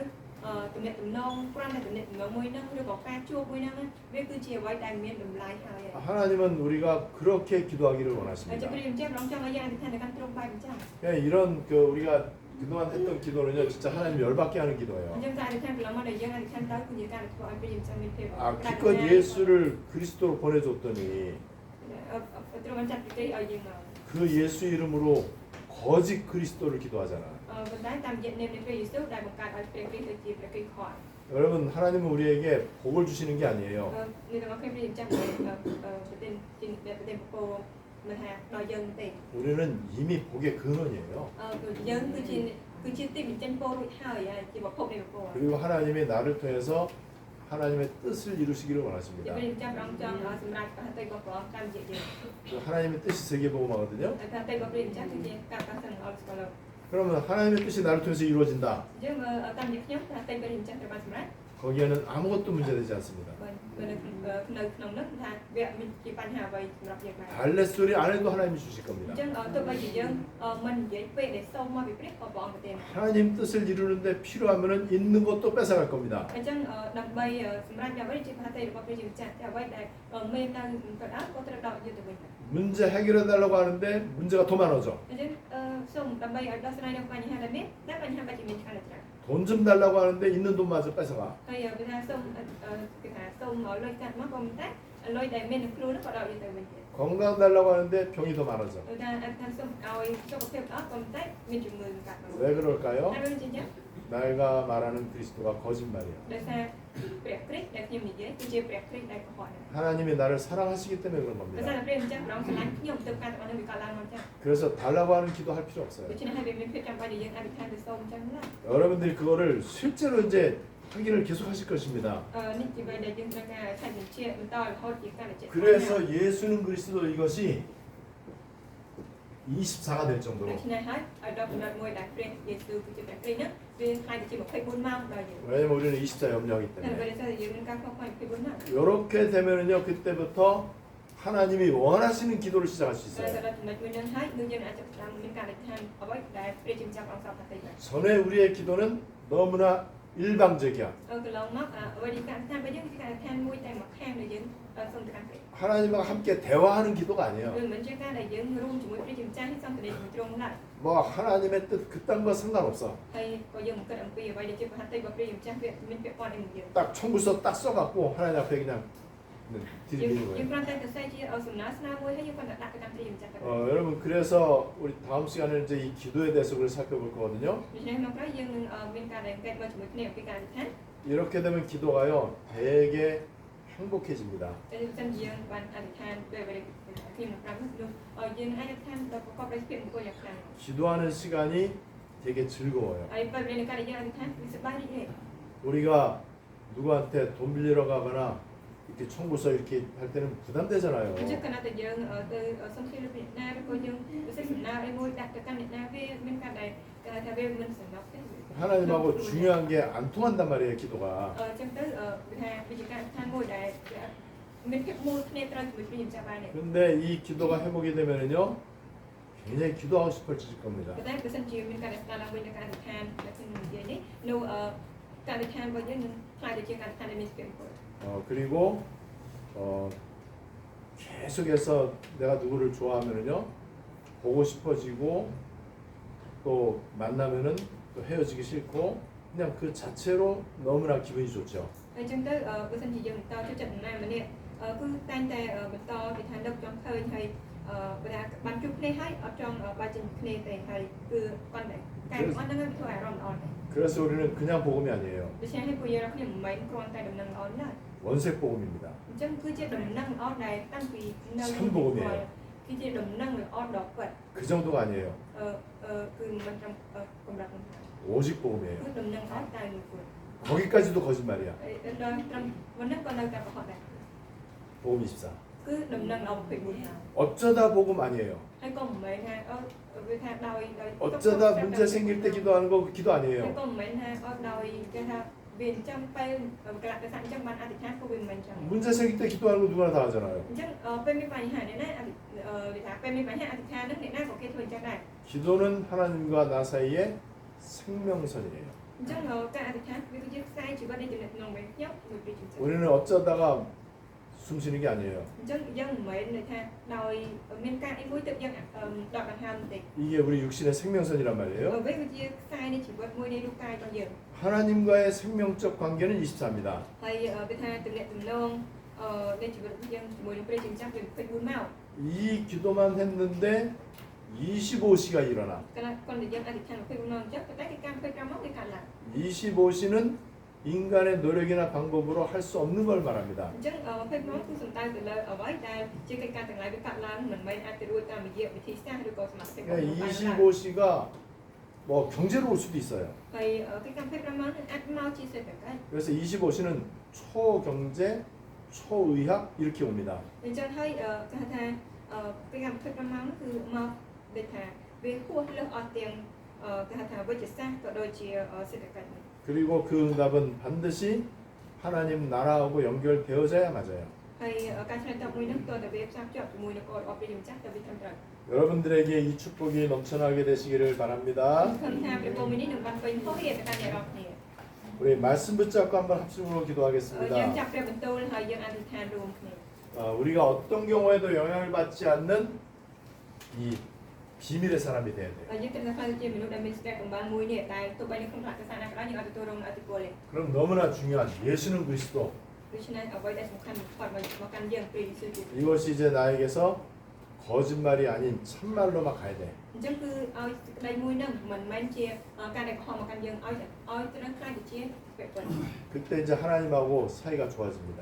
[SPEAKER 3] ទំនាក់ទំនងគ្រាន់តែទំនាក់ទំនងមួយហ្នឹងឬក៏ការជួបមួយហ្នឹងវាគឺជាអ្វីដែលមានតម្លៃហើយ
[SPEAKER 2] 하나님은 우리가 그렇게 기도하기를
[SPEAKER 3] ហើយ
[SPEAKER 2] 원하십니다.
[SPEAKER 3] ព្រះអញ្ចឹងរងចង់ឲ្យយើងអធិដ្ឋានទៅកាន់ទ្រង់បែបអញ្ចឹង
[SPEAKER 2] 그냥 이런 그 우리가 그동안 했던 기도는요, 진짜 하나님 열받게 하는
[SPEAKER 3] អ
[SPEAKER 2] 기도예요.
[SPEAKER 3] ញ្ចឹងការអធិដ្ឋានកន្លងមកដែលយើងអធិដ្ឋានទៅគឺជាការធ្វើឲ្យព្រះអញ្ចឹងមានភាព
[SPEAKER 2] 아, 기껏 예수를 그리스도로 보내줬더니
[SPEAKER 3] ទ្រង់បានចាត់ពីឲ្យយើងមក
[SPEAKER 2] 그 예수 이름으로 거짓 그리스도를 기도하잖아.
[SPEAKER 3] ប៉ុន្តែតាមរយៈនាមនៃព្រះយេស៊ូវដែលបង្កើតឲ្យព្រះគ្រីស្ទជាព្រះគ្រីស្ទខត់
[SPEAKER 2] 여러분, 하나님은 우리에게 복을 주시는 게 아니에요.
[SPEAKER 3] នេះទាំងអស់គ្នាព្រះអញ្ចឹងប្រទេសជាប្រទេសពពកមិនថាដល់យើងទេ
[SPEAKER 2] 우리는 이미 복의 근원이에요.
[SPEAKER 3] យើងគឺជាទីបញ្ចេញពររួចហើយជាប្រភពនៃពរ
[SPEAKER 2] 그리고 하나님이 나를 통해서 하나님의 뜻을 이루시기를
[SPEAKER 3] ជា
[SPEAKER 2] 원하십니다.
[SPEAKER 3] ព្រះអញ្ចឹងរងចង់សម្រាប់ហត្ថលេខរបស់ព្រះអង្គតាមរយៈយើង
[SPEAKER 2] 그 하나님의 뜻이 세계복음화거든요.
[SPEAKER 3] ហត្ថលេខរបស់ព្រះអញ្ចឹងគឺជាការកសាងអល់ស្គាល់
[SPEAKER 2] 그러면 하나님의 뜻이 나를 통해서 이루어진다.
[SPEAKER 3] យើងតាមរយៈខ្ញុំហត្ថលេខព្រះអញ្ចឹងត្រូវបានសម្រាប់
[SPEAKER 2] 거기에는 아무것도 문제되지 않습니다.
[SPEAKER 3] នៅក្នុងនោះថាវាមានជាបញ្ហាអ្វីសម្រាប់យើងដែរ
[SPEAKER 2] 달랫소리 안 해도 하나님이 주실
[SPEAKER 3] អ
[SPEAKER 2] 겁니다.
[SPEAKER 3] ញ្ចឹងទោះបីជាយើងមិននិយាយពេកដែលសូមមកពីព្រះក៏ព្រះអង្គប្រទាន
[SPEAKER 2] 하나님 뜻을 이루는데 필요하면은 있는 것도 뺏어갈 겁니다.
[SPEAKER 3] អញ្ចឹងដើម្បីសម្រាប់អ្វីជាហត្ថលេខរបស់ព្រះជាម្ចាស់តែអ្វីដែលមាននៅក៏ដោយក៏ត្រូវដល់យើងទៅវិញ
[SPEAKER 2] 문제 해결해 달라고 하는데 문제가 더 많아져.
[SPEAKER 3] អញ្ចឹងសូមដើម្បីឲ្យដោះស្រាយនៅបញ្ហាដែលមានតែបញ្ហាបែបជាមានច្រើនច្រើន
[SPEAKER 2] 돈 좀 달라고 하는데 있는 돈마저 뺏어가.
[SPEAKER 3] ហើយវាថាសូមគេថាសូមឲ្យលុយកាត់មកក៏មិនតែ លុយដែលមាននៅខ្លួនហ្នឹងក៏ដកយកទៅវិញទៀត
[SPEAKER 2] 건강 달라고 하는데 병이 더 많아져.
[SPEAKER 3] ដូចថាអត់ថាសុំឲ្យសុខភាពល្អប៉ុន្តែមានជំងឺកាត់មក
[SPEAKER 2] 왜 그럴까요?
[SPEAKER 3] ហើយដូចជាអញ្ចឹង
[SPEAKER 2] 내가 말하는 그리스도가 거짓말이야.
[SPEAKER 3] ដោយសារព្រះគ្រីស្ទដែលខ្ញុំនិយាយគឺជាព្រះគ្រីស្ទដែលកុហកហ្នឹង
[SPEAKER 2] 하나님이 나를 사랑하시기 때문에 그런
[SPEAKER 3] ដោយសារ
[SPEAKER 2] 겁니다.
[SPEAKER 3] តែព្រះអញ្ចឹងព្រះអង្គស្រឡាញ់ខ្ញុំទៅការទាំងអស់ហ្នឹងវាកើតឡើងមកអញ្ចឹង
[SPEAKER 2] 그래서 달라고 하는 기도 할 필요 없어요.
[SPEAKER 3] ដូច្នេះហើយវាមានភាពចាំបាច់ដែលយើងអធិដ្ឋានទៅសូមអញ្ចឹងណា
[SPEAKER 2] 여러분들이 그거를 실제로 이제 하기를 계속 하실 것입니다.
[SPEAKER 3] នេះជាអ្វីដែលយើងត្រូវការឆែកបញ្ជាបន្តរហូតជាការបញ្ជាក់
[SPEAKER 2] 그래서 예수는 그리스도 이것이 24가 될
[SPEAKER 3] ដូ
[SPEAKER 2] 정도로.
[SPEAKER 3] ច្នេះហើយឲ្យដល់កំណត់មួយដែលព្រះយេស៊ូវគឺជាព្រះគ្រីស្ទហ្នឹងវាខ្លាយទៅជា24ម៉ោងដល់យើង
[SPEAKER 2] 왜냐면 우리는 24 염려하기
[SPEAKER 3] តែ
[SPEAKER 2] 때문에.
[SPEAKER 3] ដោយសារយើងមានការខកខាន24ម៉ោង
[SPEAKER 2] 이렇게 되면은요 그때부터 하나님이 원하시는 기도를 시작할 수
[SPEAKER 3] តែ
[SPEAKER 2] 있어요.
[SPEAKER 3] ដល់ចំណុចមួយហ្នឹងហើយគឺយើងអាចចាប់ផ្ដើមមានការអធិដ្ឋានអ្វីដែលព្រះជាម្ចាស់អង្គសពថាទៅ
[SPEAKER 2] 전에 우리의 기도는 너무나 일방적이야.
[SPEAKER 3] កន្លងមកអ្វីដែលការអធិដ្ឋានរបស់យើងគឺការអធិដ្ឋានមួយតែមួយខាងដែលយើងសូមទៅកាន់ព្រះ
[SPEAKER 2] 하나님과 함께 대화하는 기도가 아니에요.
[SPEAKER 3] គឺមិនជាការដែលយើងរួមជាមួយព្រះជាម្ចាស់ហើយសូមទៅជាមួយទ្រង់ឡើយ
[SPEAKER 2] 뭐 하나님의 뜻 그딴 거 상관없어.
[SPEAKER 3] ហើយក៏យើងមិនគិតអំពីអ្វីដែលជាប្រហត្ថីរបស់ព្រះជាម្ចាស់វាមានពាក់ព័ន្ធនឹងយើង
[SPEAKER 2] 딱 청구서 딱 써갖고 하나님 앞에 그냥
[SPEAKER 3] យើង
[SPEAKER 2] 드리는
[SPEAKER 3] យើង
[SPEAKER 2] 거예요.
[SPEAKER 3] គ្រាន់តែទៅសេជាសំណើស្នើមួយហើយយើងគ្រាន់តែដាក់ទៅកាន់ព្រះជាម្ចាស់ទៅ
[SPEAKER 2] 여러분 그래서 우리 다음 시간에 이제 이 기도에 대해서 우리 살펴볼 거거든요.
[SPEAKER 3] ដូច្នេះមកក្រោយយើងនឹងមានការដែលកែមកជាមួយគ្នាអំពីការអធិដ្ឋាន
[SPEAKER 2] 이렇게 되면 기도가요 되게 행복해집니다.
[SPEAKER 3] តែបើសិនជាយើងបានអធិដ្ឋានដោយអ្វីដែលខ្ញុំនឹងប្រាប់នោះយើងអាចអធិដ្ឋានដោយប្រកបដោយភាពមង្គលយ៉ាងខ្លាំង
[SPEAKER 2] 기도하는 시간이 되게 즐거워요.
[SPEAKER 3] ហើយពេលវេលានៃការដែលយើងអធិដ្ឋានវាសប្បាយរីករាយ
[SPEAKER 2] 우리가 누구한테 돈 빌리러 가거나 이렇게 청구서 이렇게 할 때는
[SPEAKER 3] អញ្ចឹង
[SPEAKER 2] 부담되잖아요.
[SPEAKER 3] កាលណាតែយើងទៅសុំគ្នាពីអ្នកណាឬក៏យើងពិសេសសំណើអីមួយដាក់ទៅកាន់អ្នកណាវាមានការដែលគេថាវាមិនសំណប់ទេ
[SPEAKER 2] 하나님하고 중요한 게 안 통한단 말이에요, 기도가.
[SPEAKER 3] អញ្ចឹងទៅវាថាវិជាការអធិដ្ឋានមួយដែលមានភាពមូលគ្នាត្រូវជាមួយព្រះជាម្ចាស់បានទេ
[SPEAKER 2] 근데 이 기도가 회복이 되면은요, 굉장히 기도하고 싶어질 겁니다.
[SPEAKER 3] តែបើសិនជាមានការដែលស្ដារឡើងវិញនៅការអធិដ្ឋានដែលខ្ញុំនិយាយនេះនោះការអធិដ្ឋានរបស់យើងនឹងខ្លាយទៅជាការអធិដ្ឋានដែលមានភាពមង្គល
[SPEAKER 2] 그리고 계속해서 내가 누구를 좋아하면은요, 보고 싶어지고 또 만나면은 또 헤어지기 싫고 그냥 그 자체로 너무나 기분이 좋죠.
[SPEAKER 3] អញ្ចឹងទៅបើសិនជាយើងបន្តចូលចិត្តនរណាម្នាក់គឺតែងតែបន្តពីថានឹកចង់ឃើញហើយបើថាបានជួបគ្នាហើយអត់ចង់បាច់ចេញគ្នាទេហើយគឺគាត់តែការអត់ហ្នឹងធ្វើអារម្មណ៍ល្អទេ
[SPEAKER 2] 그래서 우리는 그냥 복음이 아니에요.
[SPEAKER 3] ដូច្នេះហើយពួកយើងខ្ញុំមិនមែនគ្រាន់តែដំណឹងល្អណាស់
[SPEAKER 2] 원색 복음입니다.
[SPEAKER 3] អញ្ចឹងគឺជាដំណឹងល្អដែលតាំងពីនៅគឺជាដំណឹងល្អដល់ពិត
[SPEAKER 2] 그 정도가 아니에요.
[SPEAKER 3] គឺមិនត្រឹមកម្រិតនោះ
[SPEAKER 2] 오직 복음이에요.
[SPEAKER 3] គឺដំណឹងល្អតែមួយគត់
[SPEAKER 2] 거기까지도 거짓말이야.
[SPEAKER 3] ដល់ត្រឹមមិនហ្នឹងក៏នៅតែកុហកដែរ
[SPEAKER 2] 복음 24.
[SPEAKER 3] គឺដំណឹងល្អ24ហើយ
[SPEAKER 2] 어쩌다 복음 아니에요.
[SPEAKER 3] ហើយក៏មិនមែនថាវាថាដោយ
[SPEAKER 2] 어쩌다 문제 생길 때 기도하는 거 기도
[SPEAKER 3] ហើយ
[SPEAKER 2] 아니에요.
[SPEAKER 3] ក៏មិនមែនថាដោយគេថាវាអញ្ចឹងពេលកលៈទេសៈអញ្ចឹងបានអធិដ្ឋានក៏វាមិនមែនអញ្ចឹង
[SPEAKER 2] 문제 생길 때 기도하는 거 누구나 다 하잖아요.
[SPEAKER 3] អញ្ចឹងពេលមានបញ្ហានេះណាគេថាពេលមានបញ្ហាអធិដ្ឋានហ្នឹងអ្នកណាក៏គេធ្វើអញ្ចឹងដែរ
[SPEAKER 2] 기도는 하나님과 나 사이의 생명선이에요.
[SPEAKER 3] អញ្ចឹងការអធិដ្ឋានវាគឺជាខ្សែជីវិតនៃចំណុចក្នុងវិញខ្ញុំមួយពីជំនឿ
[SPEAKER 2] 우리는 어쩌다가 숨 쉬는 게 아니에요.
[SPEAKER 3] អញ្ចឹងយើងមិនមែនន័យថាដោយមានការអីមួយទៅយើងដកដង្ហើមទេ
[SPEAKER 2] 이게 우리 육신의 생명선이란 말이에요.
[SPEAKER 3] វាគឺជាខ្សែនៃជីវិតមួយនៃរូបកាយរបស់យើង
[SPEAKER 2] 하나님과의 생명적 관계는 24입니다.
[SPEAKER 3] ហើយវាថាទំនាក់ទំនងនៃជីវិតយើងជាមួយនឹងព្រះជាម្ចាស់វា24ម៉ោង
[SPEAKER 2] 이 기도만 했는데 25시가 일어나.
[SPEAKER 3] កាលណាគាត់និយាយអធិដ្ឋាន24ម៉ោងអញ្ចឹងតែគេការ25ម៉ោងគេកាត់ឡើង
[SPEAKER 2] 25시는 인간의 노력이나 방법으로 할 수 없는 걸 말합니다.
[SPEAKER 3] អញ្ចឹង25ម៉ោងគឺសំដៅទៅលើអ្វីដែលជាកិច្ចការទាំងឡាយវាកាត់ឡើងមិនមែនអាចទៅរួចតាមរយៈវិធីសាស្ត្រឬក៏សមត្ថភាពរបស់ខ្លួនបាន
[SPEAKER 2] 25시가 뭐 경제로 올 수도 있어요.
[SPEAKER 3] ហើយកិច្ចការ25ម៉ោងនឹងអាចមកជាសេដ្ឋកិច្ច
[SPEAKER 2] 그래서 25시는 초경제, 초의학 이렇게 옵니다.
[SPEAKER 3] អញ្ចឹងហើយគេថាកិច្ចការ25ម៉ោងគឺមកដូចថាវាហួសលើសអស់ទាំងគេថាវិទ្យាសាស្ត្រក៏ដូចជាសេដ្ឋកិច្ច
[SPEAKER 2] 그리고 그 응답은 반드시 하나님 나라하고 연결되어져야 맞아요.
[SPEAKER 3] ហើយការឆ្លើយតបមួយនោះក៏តែវាផ្សារភ្ជាប់ជាមួយនឹងកលអបរិយម្ចាស់ទៅវាត្រឹមត្រូវ
[SPEAKER 2] 여러분들에게 이 축복이 넘쳐나게 되시기를 바랍니다.
[SPEAKER 3] ឃើញថាព្រះពរមួយនេះនឹងបានពេញហោរាទៅកាន់អ្នករាល់គ្នា
[SPEAKER 2] 우리 말씀 붙잡고 한번 합심으로
[SPEAKER 3] យើង
[SPEAKER 2] 기도하겠습니다.
[SPEAKER 3] ចាប់ព្រះបន្ទូលហើយយើងអធិដ្ឋានរួមគ្នា
[SPEAKER 2] 우리가 어떤 경우에도 영향을 받지 않는 이 비밀의 사람이 돼야 돼요.
[SPEAKER 3] យើងត្រូវតែខ្លាចជាមនុស្សដែលមានស្ទះកំបាំងមួយនេះដែលទោះបីនៅក្នុងផ្លាកសាសនាក៏ដោយយើងអត់ទទួលរងអតិពលទេ
[SPEAKER 2] 그럼 너무나 중요한 예수는 그리스도
[SPEAKER 3] ដូច្នេះអ្វីដែលសំខាន់បំផុតមកកាន់យើងព្រះយេស៊ូវគឺ
[SPEAKER 2] 이것이 이제 나에게서 거짓말이 아닌 참말로만 가야 돼.
[SPEAKER 3] អញ្ចឹងគឺឲ្យក្តីមួយនឹងមិនមែនជាការដែលកុហកមកកាន់យើងឲ្យទៅនឹងខ្លាចទៅជាពាក្យពិត
[SPEAKER 2] 그때 이제 하나님하고 사이가 좋아집니다.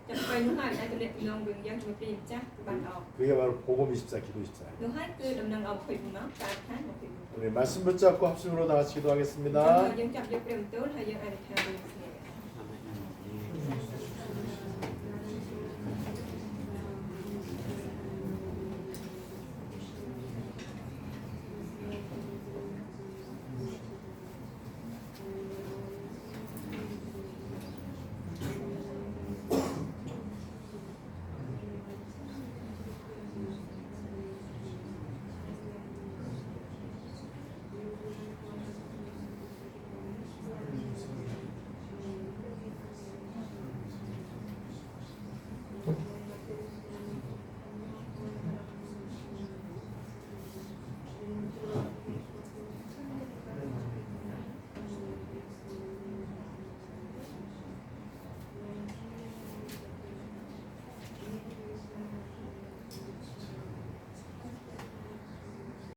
[SPEAKER 3] ចាំពេលនោះហើយអាចទំនាក់ទំនងរឿងយើងជាមួយព្រះម្ចាស់គឺបានល្អ
[SPEAKER 2] 그게 바로 복음 24 기도 24.
[SPEAKER 3] នោះហើយគឺដំណឹងអម20មកការថា20
[SPEAKER 2] 우리 말씀 붙잡고 합심으로 다 같이
[SPEAKER 3] អញ្ចឹង
[SPEAKER 2] 기도하겠습니다.
[SPEAKER 3] យើងចាប់យកព្រះបន្ទូលហើយយើងអធិដ្ឋាន